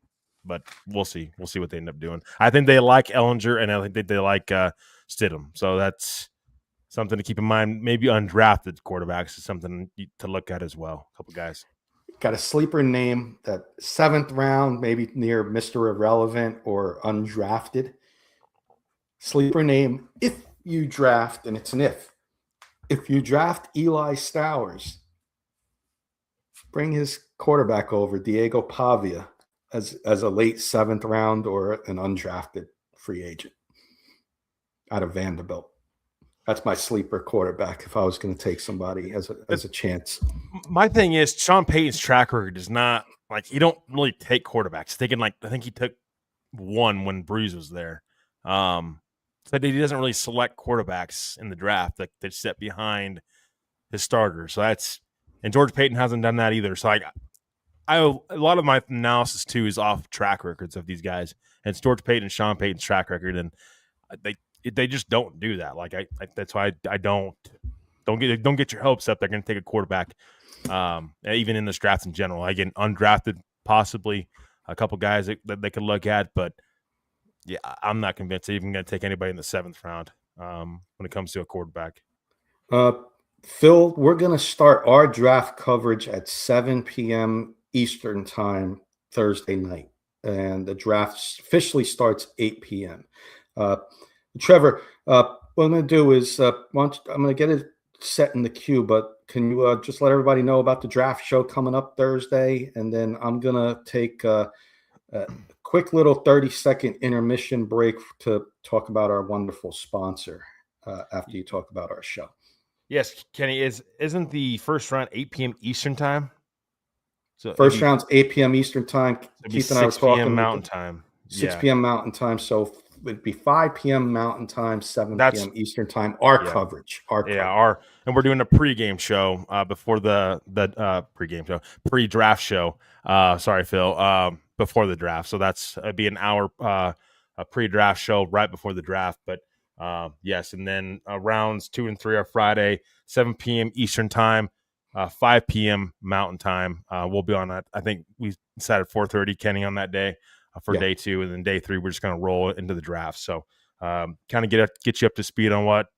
But we'll see. We'll see what they end up doing. I think they like Ellinger, and I think they like Stidham. So that's something to keep in mind. Maybe undrafted quarterbacks is something to look at as well. A couple guys. Got a sleeper name that 7th round, maybe near Mr. Irrelevant or undrafted. Sleeper name, if you draft, and it's an if you draft Eli Stowers, bring his quarterback over, Diego Pavia, as a late 7th round or an undrafted free agent out of Vanderbilt. That's my sleeper quarterback if I was going to take somebody as a chance. My thing is Sean Payton's track record is not like you don't really take quarterbacks. Thinking like I think he took one when Breeze was there. So he doesn't really select quarterbacks in the draft that sit behind his starters. So and George Payton hasn't done that either. So a lot of my analysis too is off track records of these guys. And it's George Payton and Sean Payton's track record, and they just don't do that. Like that's why I don't get your hopes up. They're going to take a quarterback, even in this draft in general. Again, undrafted, possibly a couple guys that they could look at, but yeah, I'm not convinced they're even going to take anybody in the 7th round when it comes to a quarterback. Phil, we're going to start our draft coverage at 7 p.m. Eastern time Thursday night, and the draft officially starts 8 p.m. Trevor, what I'm going to do is I'm going to get it set in the queue, but can you just let everybody know about the draft show coming up Thursday? And then I'm going to take a quick little 30-second intermission break to talk about our wonderful sponsor after you talk about our show. Yes, Kenny, isn't the first round 8 p.m. Eastern time? So first round's 8 p.m. Eastern time. Keith and I were talking 6 p.m. Mountain time. 6 p.m. Mountain time. So it'd be 5 p.m. Mountain time, 7 p.m. Eastern time. Our coverage. And we're doing a pregame show before the pregame show, pre-draft show. Sorry, Phil. Before the draft, so it'd be an hour a pre-draft show right before the draft. But Yes, and then rounds 2 and 3 are Friday, 7 p.m. Eastern time, 5 p.m. Mountain time. We'll be on that. I think we decided 4:30, Kenny, on that day for Yeah. day 2, and then day 3 we're just going to roll into the draft. So kind of get you up to speed on what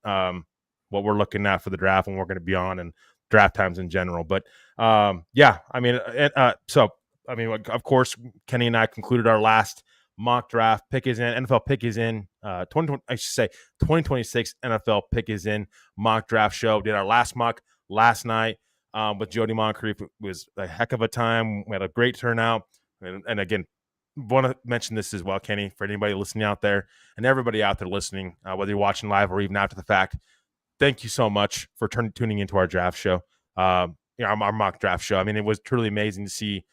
we're looking at for the draft and we're going to be on and draft times in general. But yeah, I mean, of course, Kenny and I concluded our last mock draft. Pick is in. NFL pick is in. 2026 NFL pick is in. Mock draft show. Did our last mock last night with Jody Moncrief. It was a heck of a time. We had a great turnout. And again, want to mention this as well, Kenny, for anybody listening out there and everybody out there listening, whether you're watching live or even after the fact. Thank you so much for tuning into our draft show. Our mock draft show. I mean, it was truly amazing to see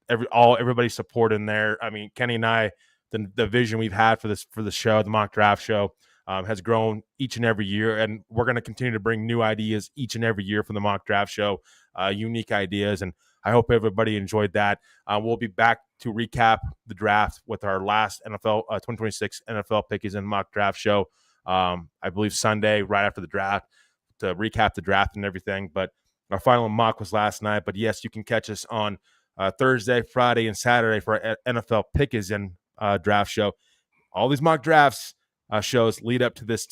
everybody's support in there. I mean, Kenny and I, the vision we've had for the show, the mock draft show, has grown each and every year, and we're going to continue to bring new ideas each and every year from the mock draft show, unique ideas, and I hope everybody enjoyed that. We'll be back to recap the draft with our last 2026 NFL pick is in mock draft show. I believe Sunday, right after the draft, to recap the draft and everything. But our final mock was last night. But yes, you can catch us on Thursday, Friday, and Saturday for our NFL pick is in draft show. All these mock drafts shows lead up to this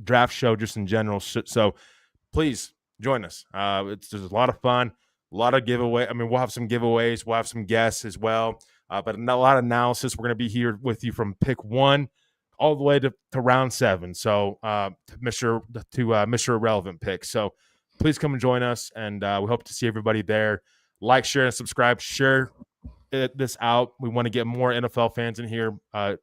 draft show just in general. So please join us. There's a lot of fun, a lot of giveaway. I mean, we'll have some giveaways. We'll have some guests as well. But a lot of analysis. We're going to be here with you from pick 1 all the way to round 7. So Mr. Irrelevant pick. So please come and join us, and we hope to see everybody there. Like, share, and subscribe. Share this out. We want to get more NFL fans in here,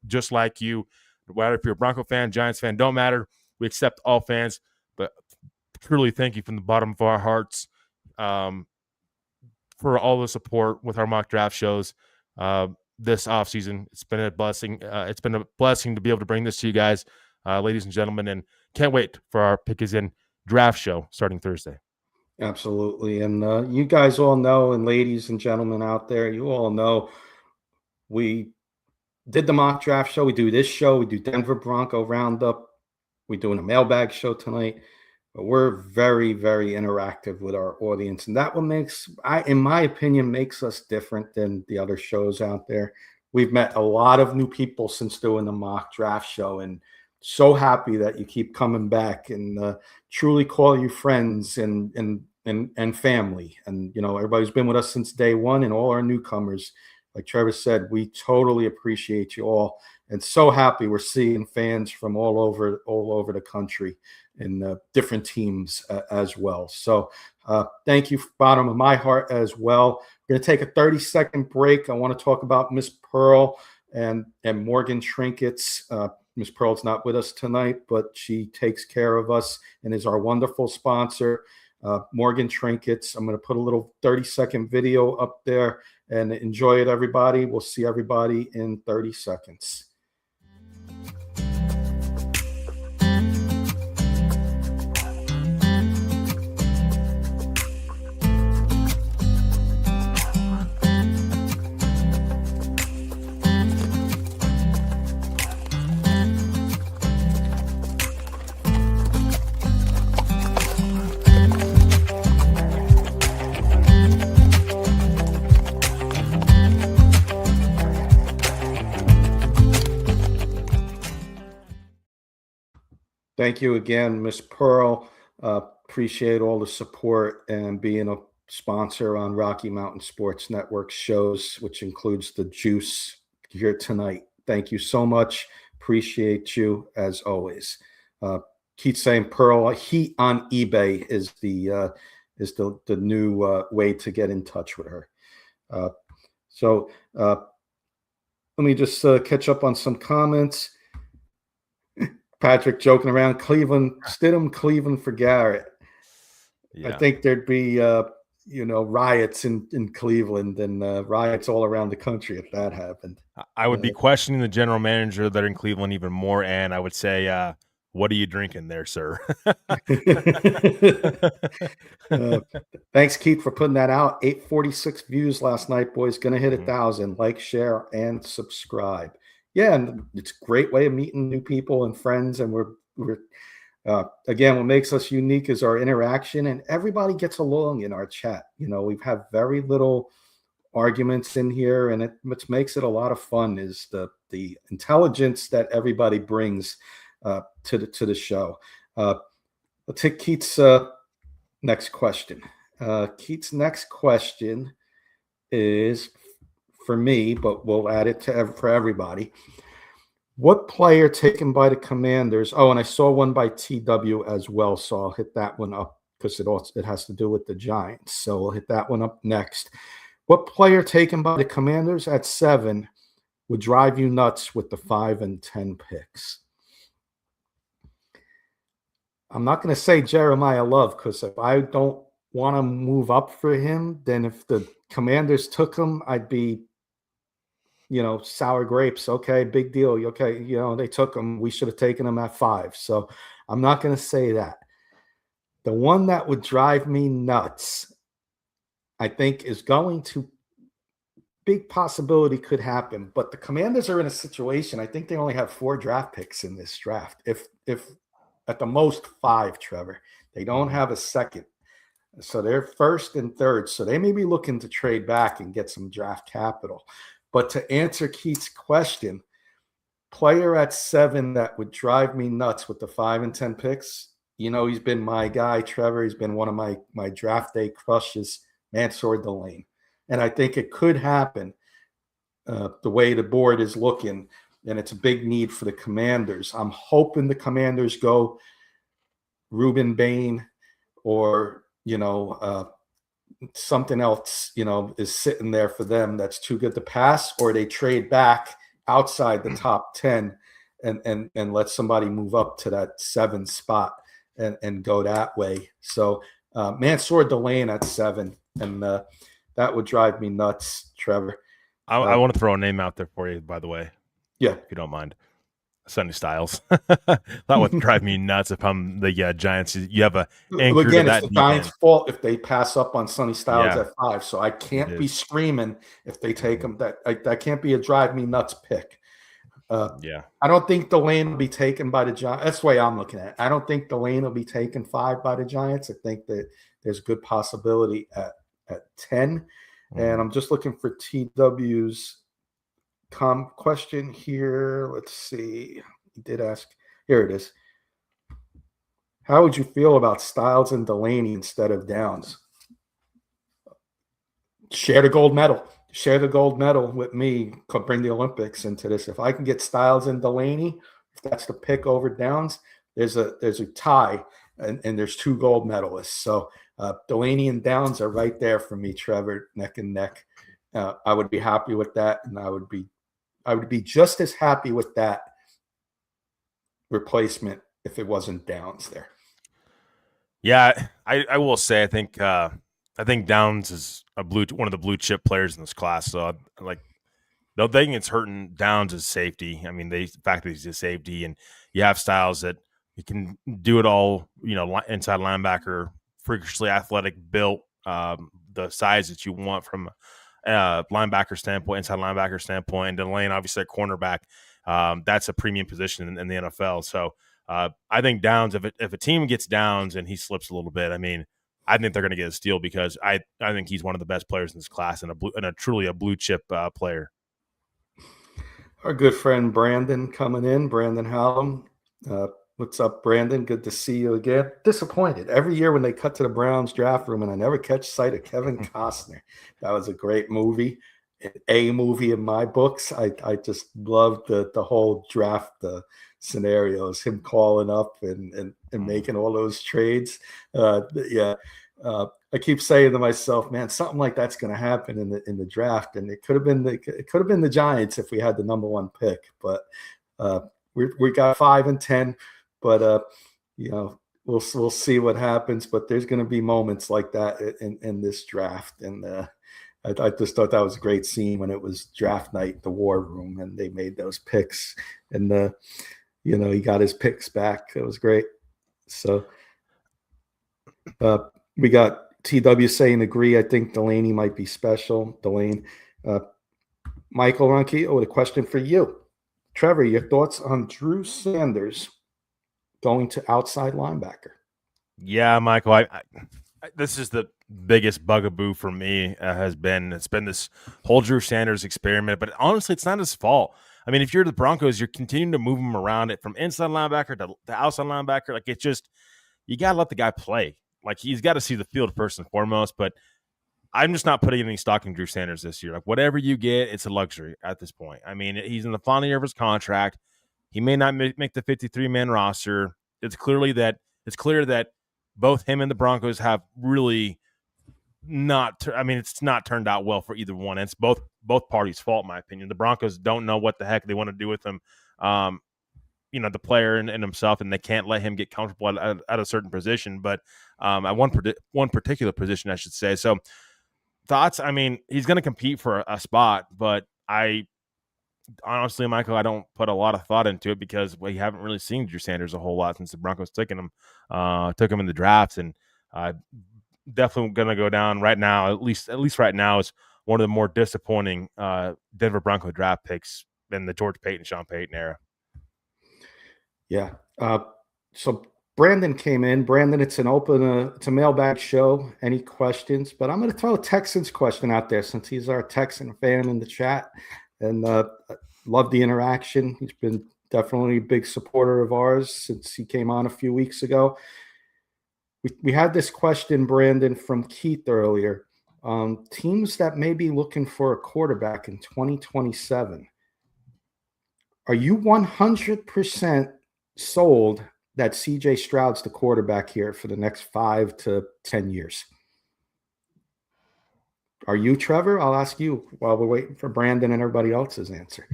just like you. Whether if you're a Bronco fan, Giants fan, don't matter. We accept all fans. But truly, thank you from the bottom of our hearts for all the support with our mock draft shows this offseason. It's been a blessing. It's been a blessing to be able to bring this to you guys, ladies and gentlemen, and can't wait for our pick is in draft show starting Thursday. Absolutely. And you guys all know, and ladies and gentlemen out there, you all know, we did the mock draft show. We do this show. We do Denver Bronco Roundup. We're doing a mailbag show tonight. But we're very, very interactive with our audience. And that what in my opinion, makes us different than the other shows out there. We've met a lot of new people since doing the mock draft show, and so happy that you keep coming back and truly call you friends and family. And, everybody's been with us since day one, and all our newcomers, like Trevor said, we totally appreciate you all, and so happy we're seeing fans from all over the country and different teams as well. So thank you, bottom of my heart as well. We're going to take a 30-second break. I want to talk about Miss Pearl and Morgan Trinkets. Miss Pearl's not with us tonight, but she takes care of us and is our wonderful sponsor, Morgan Trinkets. I'm going to put a little 30-second video up there, and enjoy it, everybody. We'll see everybody in 30 seconds. Thank you again, Miss Pearl. Appreciate all the support and being a sponsor on Rocky Mountain Sports Network shows, which includes the Juice here tonight. Thank you so much. Appreciate you as always. Keep saying Pearl. Heat on eBay is the new way to get in touch with her. So let me just catch up on some comments. Patrick joking around, Stidham, Cleveland for Garrett. Yeah. I think there'd be, riots in Cleveland and riots all around the country if that happened. I would be questioning the general manager that are in Cleveland even more, and I would say, what are you drinking there, sir? Thanks, Keith, for putting that out. 846 views last night, boys. Going to hit 1,000. Like, share, and subscribe. Yeah, and it's a great way of meeting new people and friends. And we're again, what makes us unique is our interaction, and everybody gets along in our chat. We've had very little arguments in here, and what makes it a lot of fun is the intelligence that everybody brings to the show. Let's take Keith's next question. Keith's next question is for me, but we'll add it for everybody. What player taken by the Commanders? Oh, and I saw one by TW as well, so I'll hit that one up because it has to do with the Giants. So we'll hit that one up next. What player taken by the Commanders at 7 would drive you nuts with the 5 and 10 picks? I'm not going to say Jeremiah Love, because if I don't want to move up for him, then if the Commanders took him, I'd be, sour grapes. Okay, big deal. Okay, they took him. We should have taken him at 5. So I'm not going to say that. The one that would drive me nuts, I think, is going to big possibility could happen. But the Commanders are in a situation. I think they only have 4 draft picks in this draft. If at the most 5, Trevor. They don't have a second. So they're first and third. So they may be looking to trade back and get some draft capital. But to answer Keith's question, player at 7 that would drive me nuts with the 5 and 10 picks, he's been my guy, Trevor. He's been one of my draft day crushes, Mansour Delane. And I think it could happen the way the board is looking, and it's a big need for the Commanders. I'm hoping the Commanders go Ruben Bain or, something else, is sitting there for them that's too good to pass, or they trade back outside the top 10 and let somebody move up to that 7 spot and go that way. So Mansour Delane at 7, and that would drive me nuts, Trevor. I want to throw a name out there for you, by the way. Yeah. If you don't mind. Sonny Styles. That would drive me nuts if I'm the Giants. You have a anchor again, to that it's the Giants' fault if they pass up on Sonny Styles at 5. So I can't be screaming if they take him. That can't be a drive me nuts pick. I don't think Delane will be taken by the Giants. That's the way I'm looking at it. I don't think Delane will be taken 5 by the Giants. I think that there's a good possibility at 10. And I'm just looking for TW's question here. Let's see. He did ask. Here it is. How would you feel about Styles and Delaney instead of Downs? Share the gold medal. Share the gold medal with me. Bring the Olympics into this. If I can get Styles and Delaney, if that's the pick over Downs, there's a tie, and there's 2 gold medalists. So Delaney and Downs are right there for me, Trevor, neck and neck. I would be happy with that, and I would be just as happy with that replacement if it wasn't Downs there. Yeah, I will say I think Downs is one of the blue chip players in this class. So the thing that's hurting Downs is safety. I mean, the fact that he's a safety, and you have Styles that he can do it all. Inside linebacker, freakishly athletic, built, the size that you want from linebacker standpoint, inside linebacker standpoint, and Delane obviously at cornerback. That's a premium position in the NFL. So I think Downs, if a team gets Downs and he slips a little bit, I mean, I think they're going to get a steal, because I think he's one of the best players in this class and a truly a blue chip player. Our good friend Brandon coming in, Brandon Hallam. What's up, Brandon? Good to see you again. Disappointed every year when they cut to the Browns draft room and I never catch sight of Kevin Costner. That was a great movie, a movie in my books. I just loved the whole draft scenarios, him calling up and making all those trades. I keep saying to myself, man, something like that's going to happen in the draft, and it could have been the Giants if we had the number 1 pick, but we got 5 and 10. But we'll see what happens. But there's going to be moments like that in this draft, and I just thought that was a great scene when it was draft night, the war room, and they made those picks, and he got his picks back. It was great. So we got TW saying agree. I think Delaney might be special. Delane, Michael Ronquillo with a question for you. Trevor, your thoughts on Drew Sanders going to outside linebacker? Yeah, Michael, this is the biggest bugaboo for me. It's been this whole Drew Sanders experiment, but honestly, it's not his fault. I mean, if you're the Broncos, you're continuing to move him around it from inside linebacker to outside linebacker. Like, it's just, you got to let the guy play. Like, he's got to see the field first and foremost. But I'm just not putting any stock in Drew Sanders this year. Like, whatever you get, it's a luxury at this point. I mean, he's in the final year of his contract. He may not make the 53-man roster. It's clear that both him and the Broncos have really not. It's not turned out well for either one. It's both parties' fault, in my opinion. The Broncos don't know what the heck they want to do with him. The player and himself, and they can't let him get comfortable at a certain position. But at one particular position, I should say. So thoughts? I mean, he's going to compete for a spot, but honestly, Michael, I don't put a lot of thought into it because we haven't really seen Drew Sanders a whole lot since the Broncos took him in the drafts, and definitely going to go down right now. At least right now is one of the more disappointing Denver Bronco draft picks in the George Payton, Sean Payton era. Yeah. So Brandon came in. Brandon, it's a mailbag show. Any questions? But I'm going to throw a Texans question out there since he's our Texan fan in the chat, and love the interaction. He's been definitely a big supporter of ours since he came on a few weeks ago. We had this question, Brandon, from Keith earlier. Teams that may be looking for a quarterback in 2027. Are you 100% sold that CJ Stroud's the quarterback here for the next 5 to 10 years? Are you, Trevor? I'll ask you while we're waiting for Brandon and everybody else's answer.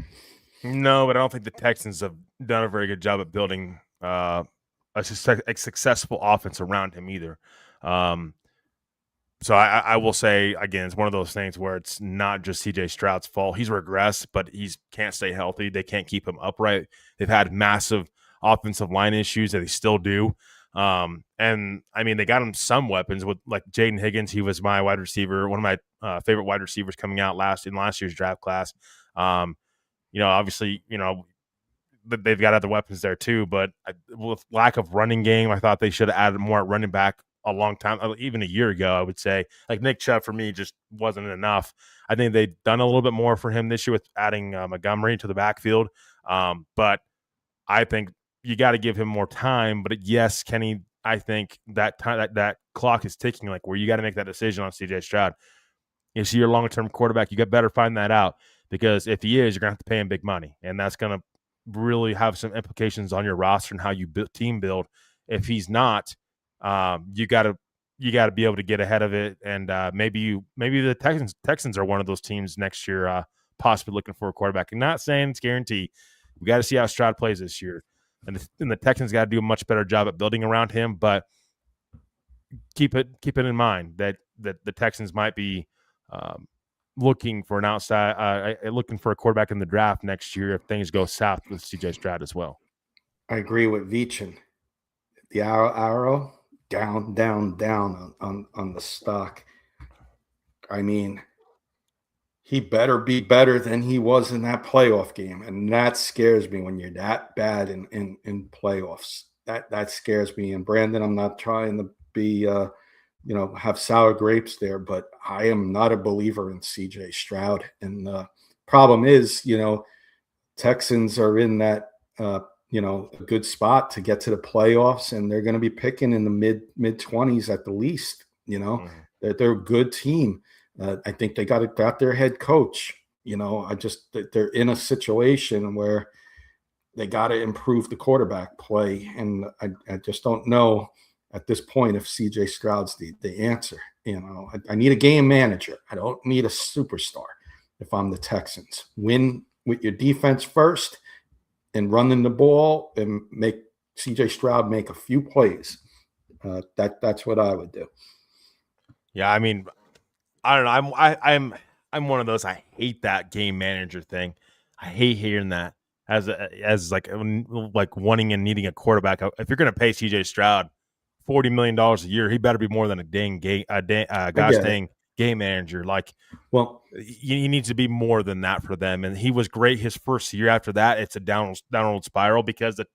No, but I don't think the Texans have done a very good job at building a successful offense around him either. So I will say, again, it's one of those things where it's not just CJ Stroud's fault. He's regressed, but he can't stay healthy. They can't keep him upright. They've had massive offensive line issues that they still do. And I mean, they got him some weapons with like Jaden Higgins. He was my wide receiver, one of my favorite wide receivers coming out in last year's draft class. Obviously, they've got other weapons there too, but with lack of running game, I thought they should have added more running back a long time, even a year ago. I would say like Nick Chubb for me just wasn't enough. I think they've done a little bit more for him this year with adding Montgomery to the backfield. But I think you got to give him more time. But yes, Kenny, I think that time that clock is ticking, like where you got to make that decision on CJ Stroud. Is he your long-term quarterback? You got better find that out, because if he is, you're gonna have to pay him big money, and that's gonna really have some implications on your roster and how you team build. If he's not, you got to be able to get ahead of it, and maybe the Texans are one of those teams next year, possibly looking for a quarterback. I'm not saying it's guaranteed. We got to see how Stroud plays this year, and the Texans got to do a much better job at building around him. But keep it in mind that the Texans might be looking for looking for a quarterback in the draft next year if things go south with CJ Stroud as well. I agree with Vichin. The arrow down on the stock. I mean, he better be better than he was in that playoff game, and that scares me when you're that bad in playoffs. That scares me. And Brandon, I'm not trying to be have sour grapes there, but I am not a believer in CJ Stroud. And the problem is, Texans are in that a good spot to get to the playoffs, and they're going to be picking in the mid 20s at the least. They're a good team. I think they got their head coach. They're in a situation where they got to improve the quarterback play, and I just don't know at this point if CJ Stroud's the answer. I need a game manager. I don't need a superstar. If I'm the Texans, win with your defense first and running the ball and make CJ Stroud make a few plays. That's what I would do. Yeah, I mean, I don't know. I'm one of those. I hate that game manager thing. I hate hearing that as like wanting and needing a quarterback. If you're going to pay CJ Stroud $40 million a year, he better be more than a gosh dang game manager. Like, Well, he needs to be more than that for them. And he was great his first year. After that, it's a downward spiral because the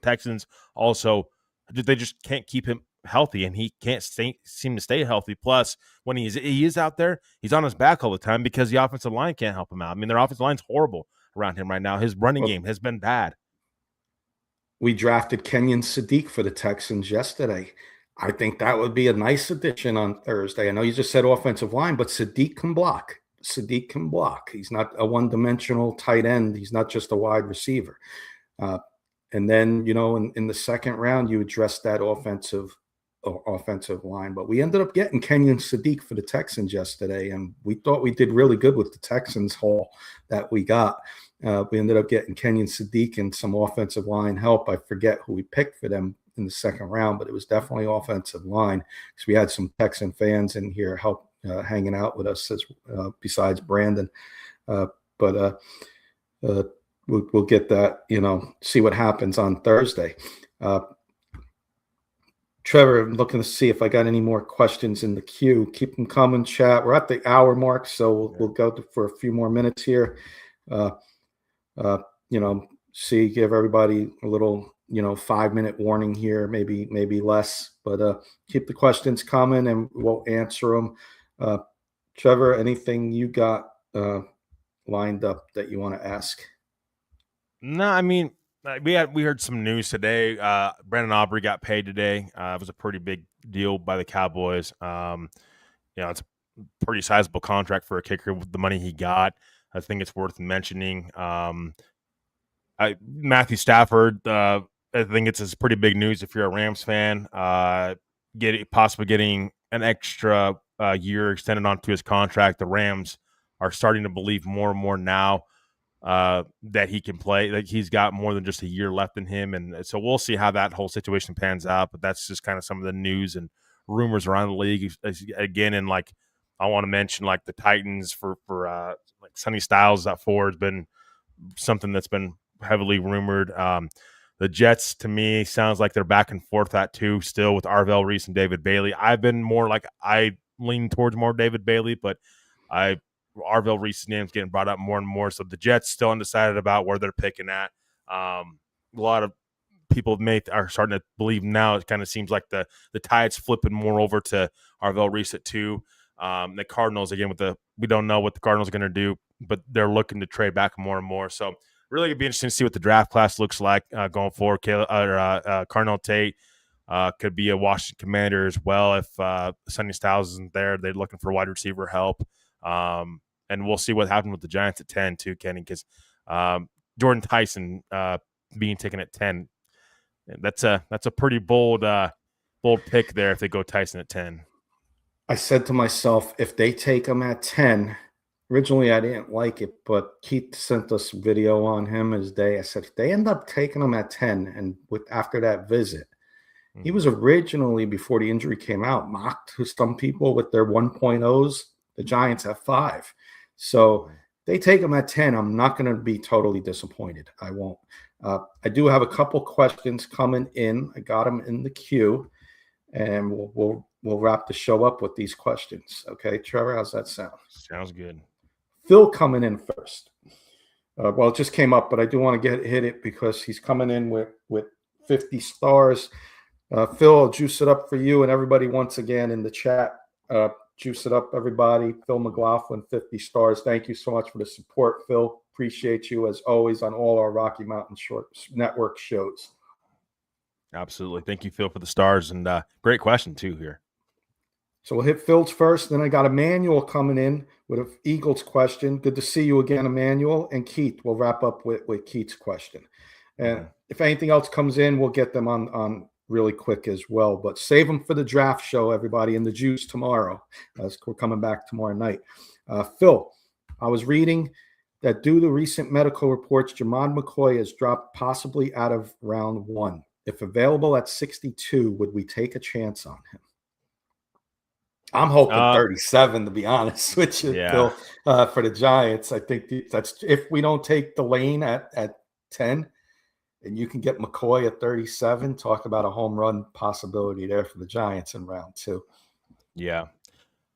Texans also, they just can't keep him healthy, and he can't seem to stay healthy. Plus, when he is out there, he's on his back all the time because the offensive line can't help him out. I mean, their offensive line's horrible around him right now. His running game has been bad. We drafted Kenyon Sadiq for the Texans yesterday. I think that would be a nice addition on Thursday. I know you just said offensive line, but Sadiq can block. Sadiq can block. He's not a one-dimensional tight end. He's not just a wide receiver. And then, in the second round, you address that offensive line. But we ended up getting Kenyon Sadiq for the Texans yesterday, and we thought we did really good with the Texans haul that we got. We ended up getting Kenyon Sadiq and some offensive line help. I forget who we picked for them in the second round, but it was definitely offensive line because we had some Texan fans in here help hanging out with us besides Brandon. But we'll get that, see what happens on Thursday. Trevor, I'm looking to see if I got any more questions in the queue. Keep them coming, chat. We're at the hour mark, so we'll go for a few more minutes here. Give everybody a little, 5-minute warning here, maybe less, but keep the questions coming and we'll answer them. Trevor, anything you got lined up that you want to ask? No, I mean, we heard some news today. Brandon Aubrey got paid today. It was a pretty big deal by the Cowboys. It's a pretty sizable contract for a kicker with the money he got. I think it's worth mentioning. Matthew Stafford, I think it's pretty big news if you're a Rams fan. Possibly getting an extra year extended onto his contract. The Rams are starting to believe more and more now that he can play. Like, he's got more than just a year left in him, and so we'll see how that whole situation pans out. But that's just kind of some of the news and rumors around the league again. And like, I want to mention like the Titans for like Sonny Styles at forward has been something that's been heavily rumored. The Jets, to me, sounds like they're back and forth at two still with Arvell Reese and David Bailey. I've been more like, I lean towards more David Bailey, but Arvell Reese's name's getting brought up more and more. So the Jets still undecided about where they're picking at. A lot of people are starting to believe now. It kind of seems like the tide's flipping more over to Arvell Reese at 2. The Cardinals, again, we don't know what the Cardinals are going to do, but they're looking to trade back more and more. So really, it'd be interesting to see what the draft class looks like going forward. Cardinal Tate could be a Washington Commander as well if Sonny Styles isn't there. They're looking for wide receiver help. And we'll see what happens with the Giants at 10 too, Kenny, because Jordan Tyson being taken at 10, that's a pretty bold pick there if they go Tyson at 10. I said to myself, if they take him at 10, originally I didn't like it, but Keith sent us video on him his day. I said, if they end up taking him at 10, and after that visit, he was originally, before the injury came out, mocked to some people with their 1.0s. The Giants have 5. So they take him at 10. I'm not going to be totally disappointed. I won't. I do have a couple questions coming in. I got them in the queue, and we'll wrap the show up with these questions. Okay, Trevor, how's that sound? Sounds good. Phil coming in first. Well, it just came up, but I do want to hit it because he's coming in with 50 stars. Phil, I'll juice it up for you and everybody once again in the chat. Juice it up, everybody. Phil McLaughlin, 50 stars. Thank you so much for the support, Phil. Appreciate you, as always, on all our Rocky Mountain Short Network shows. Absolutely. Thank you, Phil, for the stars. And great question, too, here. So we'll hit Phil's first. Then I got Emmanuel coming in with an Eagles question. Good to see you again, Emmanuel. And Keith, we'll wrap up with Keith's question. And if anything else comes in, we'll get them on really quick as well. But save them for the draft show, everybody, in the juice tomorrow. We're coming back tomorrow night. Phil, I was reading that due to recent medical reports, Jamon McCoy has dropped possibly out of round 1. If available at 62, would we take a chance on him? I'm hoping 37, to be honest with you, Phil, for the Giants. I think that's if we don't take Delane at 10, and you can get McCoy at 37, talk about a home run possibility there for the Giants in round 2. Yeah.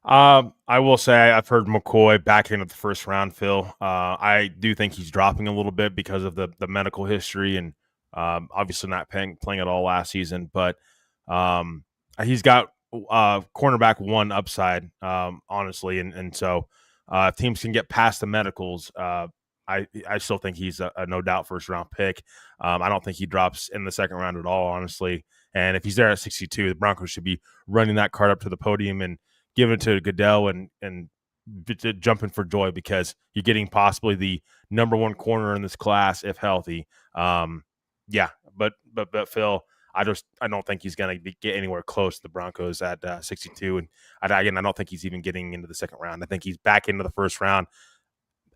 I will say I've heard McCoy back into the first round, Phil. I do think he's dropping a little bit because of the medical history and obviously not playing at all last season. But um, he's got cornerback one upside, honestly, and so if teams can get past the medicals, I still think he's a no doubt first round pick. I don't think he drops in the second round at all, honestly. And if he's there at 62, the Broncos should be running that card up to the podium and giving it to Goodell and jumping for joy because you're getting possibly the number one corner in this class if healthy. Yeah, but Phil, I don't think he's going to get anywhere close to the Broncos at 62. And I don't think he's even getting into the second round. I think he's back into the first round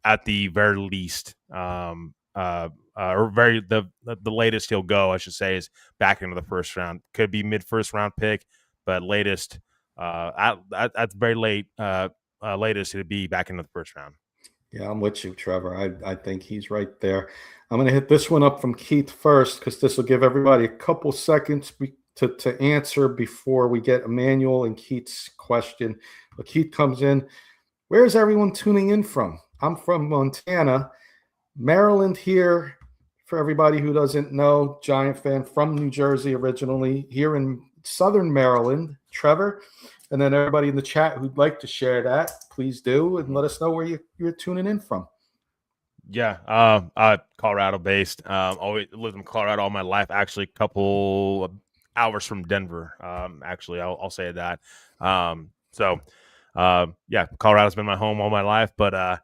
at the very least. Or the latest he'll go, I should say, is back into the first round. Could be mid first round pick, but latest at the very latest it'd be back into the first round. Yeah, I'm with you, Trevor. I think he's right there. I'm going to hit this one up from Keith first because this will give everybody a couple seconds to answer before we get Emmanuel and Keith's question. But Keith comes in. Where's everyone tuning in from? I'm from Montana. Maryland here, for everybody who doesn't know, Giant fan from New Jersey originally, here in Southern Maryland. Trevor, and then everybody in the chat who'd like to share that, please do, and let us know where you're tuning in from. Yeah, Colorado based. Always lived in Colorado all my life. Actually, a couple hours from Denver. Actually, I'll say that. Yeah, Colorado's been my home all my life, but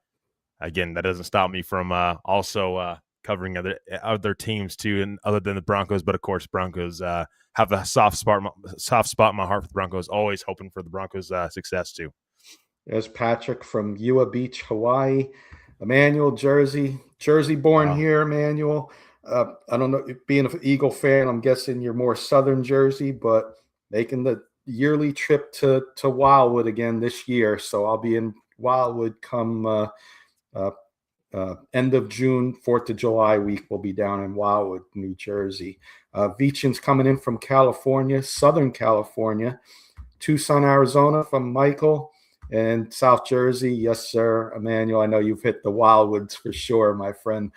again, that doesn't stop me from also covering other teams too, and other than the Broncos. But of course, Broncos have a soft spot in my heart for the Broncos. Always hoping for the Broncos' success too. There's Patrick from Ewa Beach, Hawaii. Emmanuel, Jersey born here. Emmanuel, I don't know. Being an Eagle fan, I'm guessing you're more Southern Jersey, but making the yearly trip to Wildwood again this year. So I'll be in Wildwood come end of June, 4th of July week. We'll be down in Wildwood, New Jersey. Vichin's coming in from California, Southern California. Tucson, Arizona from Michael. And South Jersey, yes, sir. Emmanuel, I know you've hit the Wildwoods for sure, my friend.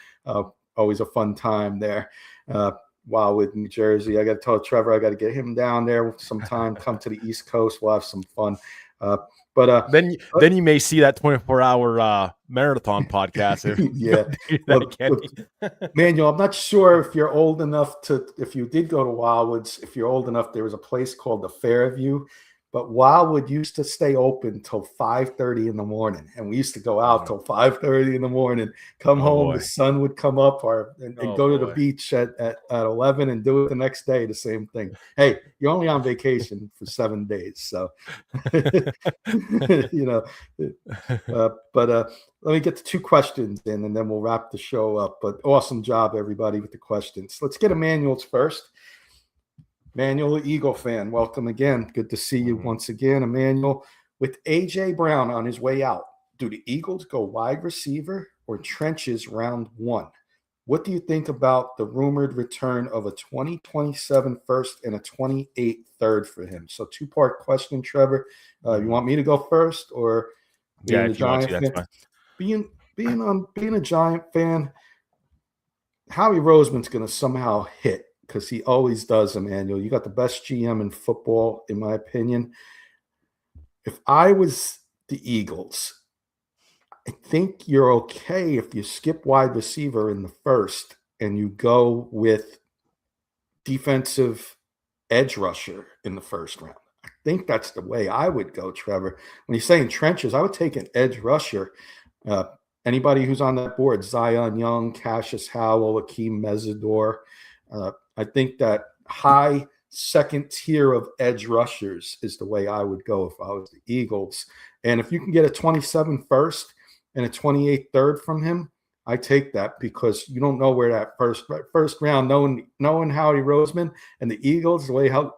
Always a fun time there. Wildwood, New Jersey. I got to tell Trevor I got to get him down there sometime. Come to the East Coast. We'll have some fun. But then you may see that 24-hour marathon podcast. Manuel, I'm not sure if you're old enough if you did go to Wildwoods, if you're old enough, there was a place called the Fairview. But Wildwood used to stay open till 5:30 in the morning, and we used to go out till 5:30 in the morning. Come home, boy. The sun would come up, and go to the beach at 11, and do it the next day. The same thing. Hey, you're only on vacation for 7 days, so you know. But let me get to 2 questions in, and then we'll wrap the show up. But awesome job, everybody, with the questions. Let's get Emmanuel's first. Emmanuel, Eagle fan, welcome again. Good to see you once again, Emmanuel. With A.J. Brown on his way out, do the Eagles go wide receiver or trenches round 1? What do you think about the rumored return of a 2027 first and a 28 third for him? So 2-part question, Trevor. You want me to go first, or being a Giant fan? That's fine. Being a Giant fan, Howie Roseman's going to somehow hit. Because he always does, Emmanuel. You got the best GM in football, in my opinion. If I was the Eagles, I think you're okay if you skip wide receiver in the first and you go with defensive edge rusher in the first round. I think that's the way I would go, Trevor. When you're saying trenches, I would take an edge rusher. Anybody who's on that board, Zion Young, Cassius Howell, Akeem Mesidor. I think that high second tier of edge rushers is the way I would go if I was the Eagles. And if you can get a 27 first and a 28 third from him, I take that, because you don't know where that first round, knowing Howie Roseman and the Eagles, the way how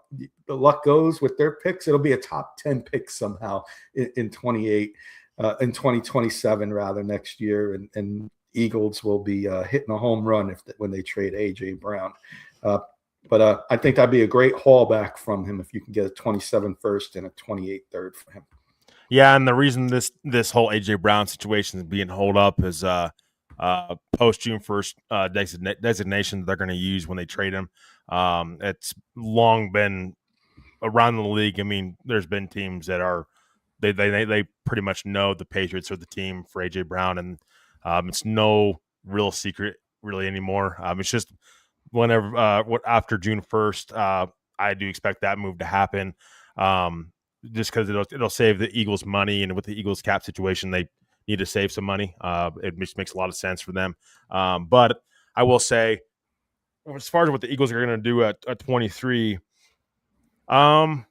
the luck goes with their picks, it'll be a top 10 pick somehow in 28, in 2027 rather, next year. And Eagles will be hitting a home run when they trade A.J. Brown. But I think that'd be a great haul back from him if you can get a 27 first and a 28 third for him. Yeah, and the reason this whole AJ Brown situation is being held up is post June 1st designation they're going to use when they trade him. It's long been around the league. I mean, there's been teams that are they pretty much know the Patriots are the team for AJ Brown, and it's no real secret really anymore. It's just whenever after June 1st, I do expect that move to happen. Just because it'll save the Eagles money, and with the Eagles cap situation, they need to save some money. It just makes a lot of sense for them. But I will say, as far as what the Eagles are going to do at 23, I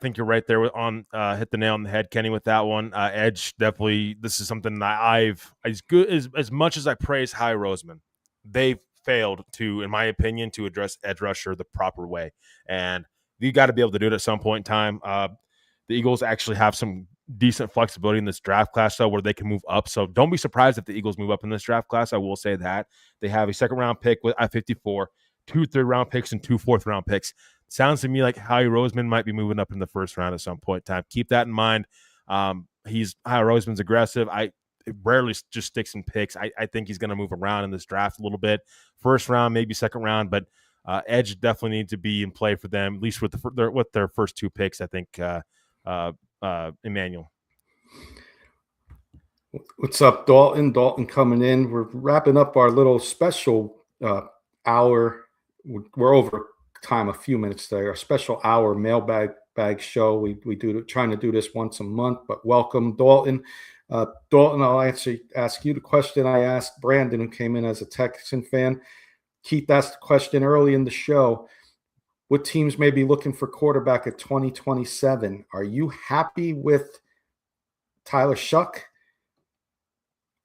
think you're right there on hit the nail on the head, Kenny, with that one. Edge definitely. This is something that I've as much as I praise High Roseman, they've failed to, in my opinion, to address edge rusher the proper way, and you got to be able to do it at some point in time. The Eagles actually have some decent flexibility in this draft class, though, where they can move up. So don't be surprised if the Eagles move up in this draft class. I will say that they have a second round pick at 54, 2 third-round picks, and 2 fourth-round picks. Sounds to me like Howie Roseman might be moving up in the first round at some point in time. Keep that in mind. Howie Roseman's aggressive. It rarely just sticks in picks. I think he's going to move around in this draft a little bit. First round, maybe second round, but edge definitely needs to be in play for them, at least with their first 2 picks. I think Emmanuel. What's up, Dalton? Dalton coming in. We're wrapping up our little special hour. We're over time a few minutes there. Our special hour mailbag show. We do trying to do this once a month, but welcome, Dalton. Dalton, I'll ask you the question I asked Brandon, who came in as a Texan fan. Keith asked the question early in the show. What teams may be looking for quarterback at 2027? Are you happy with Tyler Shuck,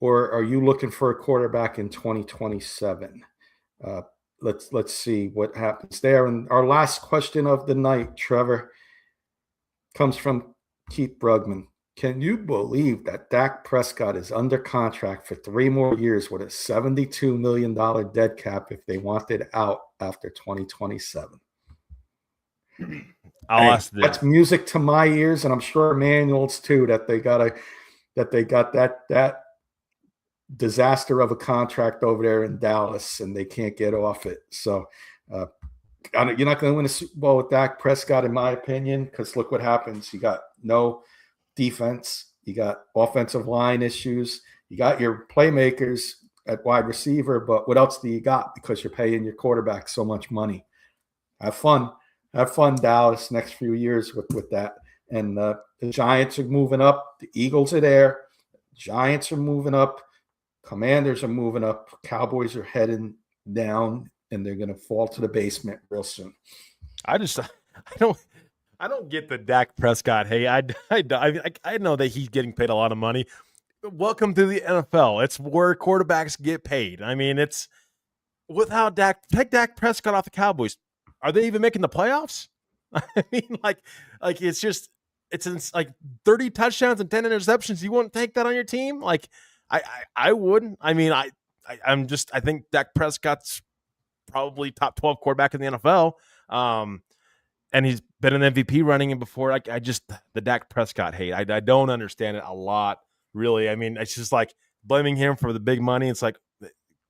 or are you looking for a quarterback in 2027? Let's see what happens there. And our last question of the night, Trevor, comes from Keith Brugman. Can you believe that Dak Prescott is under contract for 3 more years with a $72 million dead cap if they wanted out after 2027? That's music to my ears, and I'm sure Emmanuel's too, that they got that disaster of a contract over there in Dallas, and they can't get off it. So you're not going to win a Super Bowl with Dak Prescott, in my opinion, because look what happens. You got no defense. You got offensive line issues. You got your playmakers at wide receiver, but what else do you got? Because you're paying your quarterback so much money. Have fun, Dallas, next few years with that. And the Giants are moving up. The Eagles are there. Giants are moving up. Commanders are moving up. Cowboys are heading down, and they're going to fall to the basement real soon. I don't get the Dak Prescott. Hey, I know that he's getting paid a lot of money. Welcome to the NFL. It's where quarterbacks get paid. I mean, it's without Dak. Take Dak Prescott off the Cowboys. Are they even making the playoffs? I mean, like it's like 30 touchdowns and 10 interceptions. You wouldn't take that on your team? Like, I wouldn't. I mean, I think Dak Prescott's probably top 12 quarterback in the NFL. And he's been an MVP running in before. Like, the Dak Prescott hate. I don't understand it a lot, really. I mean, it's just like blaming him for the big money. It's like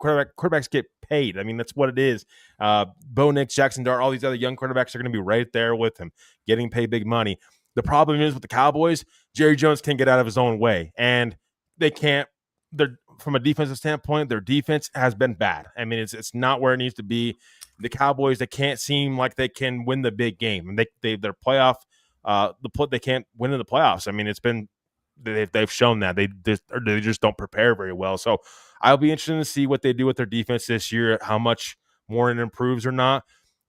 quarterbacks get paid. I mean, that's what it is. Bo Nix, Jackson Dart, all these other young quarterbacks are going to be right there with him, getting paid big money. The problem is with the Cowboys, Jerry Jones can't get out of his own way, and they can't. They're from a defensive standpoint, their defense has been bad. I mean, it's not where it needs to be. The Cowboys, they can't seem like they can win the big game, and their playoff they can't win in the playoffs. I mean, it's been they've shown that they just don't prepare very well. So I'll be interested to see what they do with their defense this year, how much more it improves or not.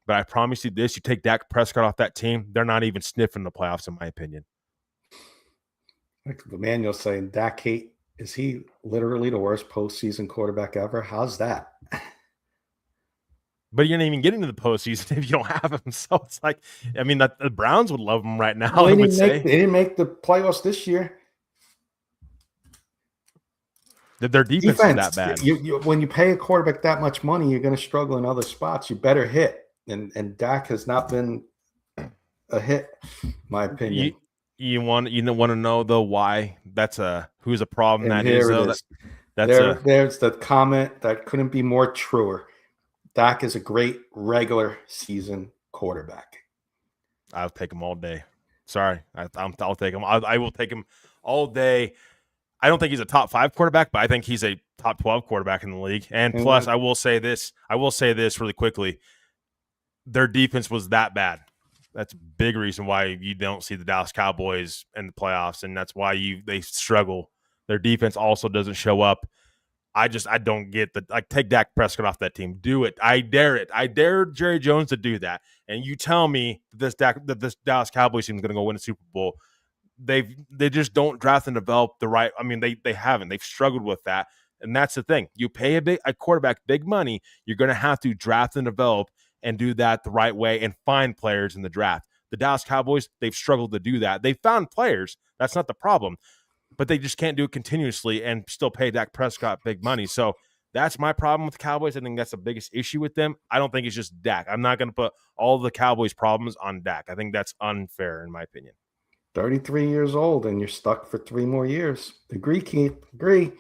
But I promise you this: you take Dak Prescott off that team, they're not even sniffing the playoffs, in my opinion. Like Emmanuel's saying, Dak hate. Is he literally the worst postseason quarterback ever? How's that? But you're not even getting to the postseason if you don't have him. So it's like, I mean, the Browns would love him right now. Well, they didn't make the playoffs this year. Their defense is that bad. When you pay a quarterback that much money, you're going to struggle in other spots. You better hit. And Dak has not been a hit, in my opinion. You want to know though why who's a problem And that is here it though is. that's a There's the comment that couldn't be more truer. Dak is a great regular season quarterback. I'll take him all day. Sorry, I'll take him. I will take him all day. I don't think he's a top 5 quarterback, but I think he's a top 12 quarterback in the league. And plus, I will say this really quickly. Their defense was that bad. That's a big reason why you don't see the Dallas Cowboys in the playoffs, and that's why they struggle. Their defense also doesn't show up. I don't get take Dak Prescott off that team. Do it. I dare it. I dare Jerry Jones to do that. And you tell me that this Dallas Cowboys team is going to go win a Super Bowl. They just don't draft and develop the right. I mean, they haven't. They've struggled with that. And that's the thing. You pay a quarterback big money, you're going to have to draft and develop and do that the right way and find players in the draft. The Dallas Cowboys, they've struggled to do that. They found players. That's not the problem. But they just can't do it continuously and still pay Dak Prescott big money. So that's my problem with the Cowboys. I think that's the biggest issue with them. I don't think it's just Dak. I'm not going to put all the Cowboys' problems on Dak. I think that's unfair in my opinion. 33 years old and you're stuck for 3 more years. Agree, Keith. Agree.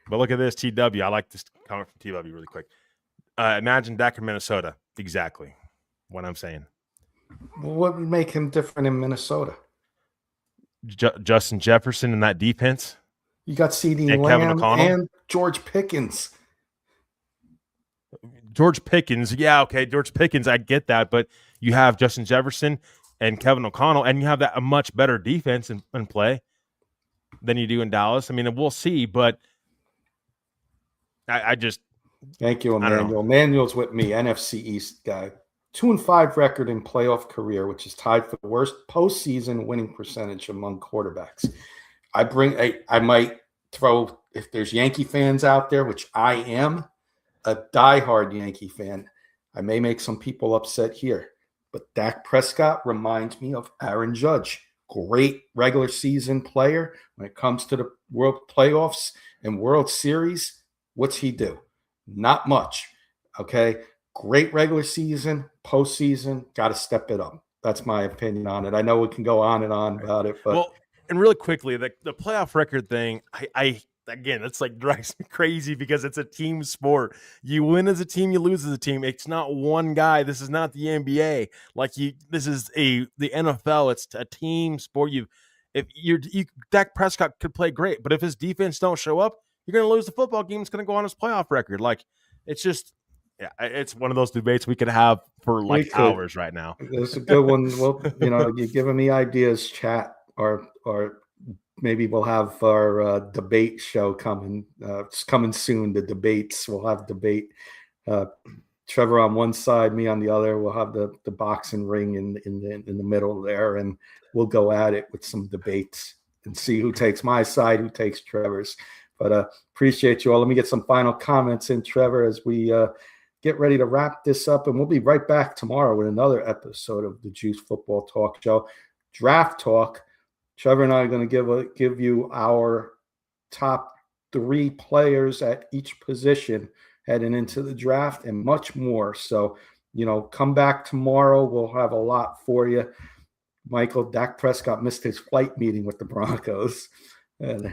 But look at this, TW. I like this comment from TW really quick. Imagine Dak in Minnesota. Exactly what I'm saying. What would make him different in Minnesota? Justin Jefferson in that defense. You got CeeDee Lamb and George Pickens. George Pickens, yeah, okay, George Pickens, I get that, but you have Justin Jefferson and Kevin O'Connell, and you have a much better defense in play than you do in Dallas. I mean, we'll see, but I just thank you, Emmanuel. Emmanuel's with me, NFC East guy. 2-5 record in playoff career, which is tied for the worst postseason winning percentage among quarterbacks. I might throw, if there's Yankee fans out there, which I am, a diehard Yankee fan. I may make some people upset here, but Dak Prescott reminds me of Aaron Judge. Great regular season player. When it comes to the World Playoffs and World Series, what's he do? Not much. Okay. Great regular season, postseason, got to step it up. That's my opinion on it. I know we can go on and on about it, but and really quickly, the playoff record thing, I again, it's like drives me crazy because it's a team sport. You win as a team, you lose as a team. It's not one guy. This is not the NBA. This is the NFL. It's a team sport. Dak Prescott could play great, but if his defense don't show up, you're going to lose the football game. It's going to go on his playoff record. It's just. Yeah, it's one of those debates we could have for hours right now. It's a good one. Well, you're giving me ideas, chat, or maybe we'll have our debate show coming. It's coming soon. The debates. We'll have debate. Trevor on one side, me on the other. We'll have the boxing ring in the middle there, and we'll go at it with some debates and see who takes my side, who takes Trevor's. But appreciate you all. Let me get some final comments in, Trevor, as we get ready to wrap this up, and we'll be right back tomorrow with another episode of the Juice Football Talk Show. Draft Talk. Trevor and I are going to give you our top 3 players at each position heading into the draft and much more. So, come back tomorrow. We'll have a lot for you. Michael, Dak Prescott missed his flight meeting with the Broncos. And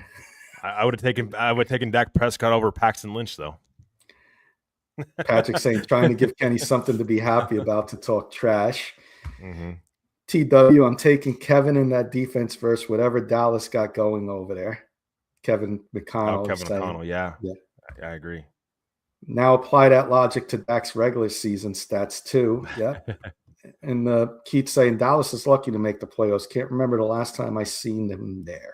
I would have taken Dak Prescott over Paxton Lynch, though. Patrick saying, trying to give Kenny something to be happy about to talk trash. Mm-hmm. TW, I'm taking Kevin in that defense versus whatever Dallas got going over there. Kevin McConnell. McConnell, yeah. I agree. Now apply that logic to Dak's regular season stats too. Yeah. And Keith saying Dallas is lucky to make the playoffs. Can't remember the last time I seen them there.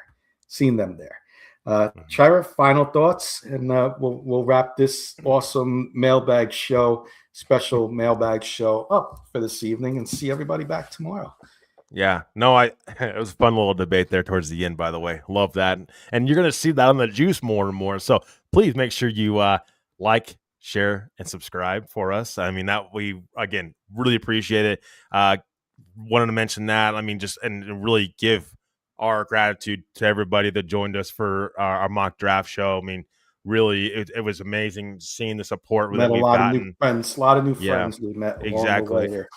Trevor, final thoughts, and we'll wrap this awesome mailbag show, special mailbag show up for this evening, and see everybody back tomorrow. Yeah, no, it was a fun little debate there towards the end, by the way. Love that. And you're going to see that on the Juice more and more. So please make sure you like, share, and subscribe for us. I mean, that we, again, really appreciate it. Wanted to mention that. I mean, and really give our gratitude to everybody that joined us for our mock draft show. I mean, really, it was amazing seeing the support that we've gotten. A lot of new friends we met along the way here.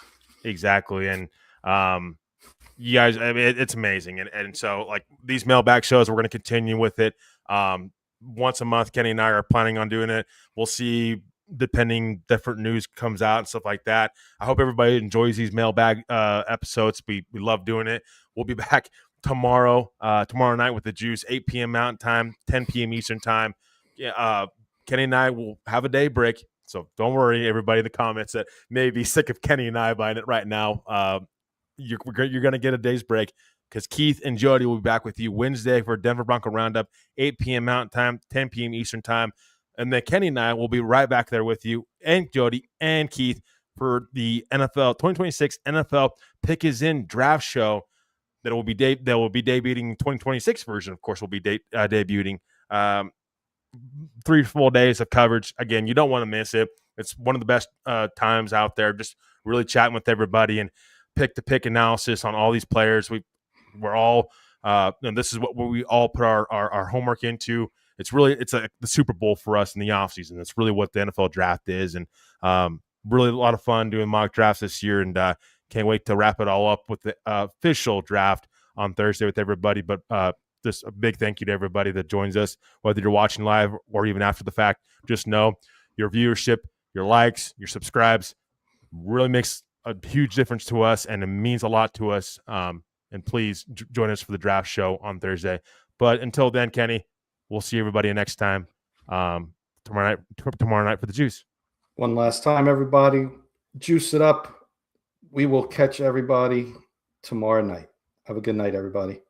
Exactly. And You guys, I mean, it's amazing. And so, like, these mailbag shows, we're going to continue with it. Once a month, Kenny and I are planning on doing it. We'll see, depending, different news comes out and stuff like that. I hope everybody enjoys these mailbag episodes. We love doing it. We'll be back tomorrow night with the Juice, 8 p.m. Mountain Time, 10 p.m. Eastern Time. Yeah, Kenny and I will have a day break. So don't worry, everybody in the comments that may be sick of Kenny and I buying it right now. You're going to get a day's break because Keith and Jody will be back with you Wednesday for Denver Bronco Roundup, 8 p.m. Mountain Time, 10 p.m. Eastern Time. And then Kenny and I will be right back there with you and Jody and Keith for the NFL 2026 NFL Pick Is In Draft Show that will be debuting. 2026 version, of course, will be debuting. 3 full days of coverage. Again, you don't want to miss it. It's one of the best times out there. Just really chatting with everybody and pick analysis on all these players. We're all and this is what we all put our homework into. It's the Super Bowl for us in the offseason. It's really what the NFL draft is, and really a lot of fun doing mock drafts this year, and can't wait to wrap it all up with the official draft on Thursday with everybody. But just a big thank you to everybody that joins us, whether you're watching live or even after the fact. Just know your viewership, your likes, your subscribes really makes a huge difference to us, and it means a lot to us. And please join us for the draft show on Thursday. But until then, Kenny, we'll see everybody next time. Tomorrow night for the Juice. One last time, everybody, juice it up. We will catch everybody tomorrow night. Have a good night, everybody.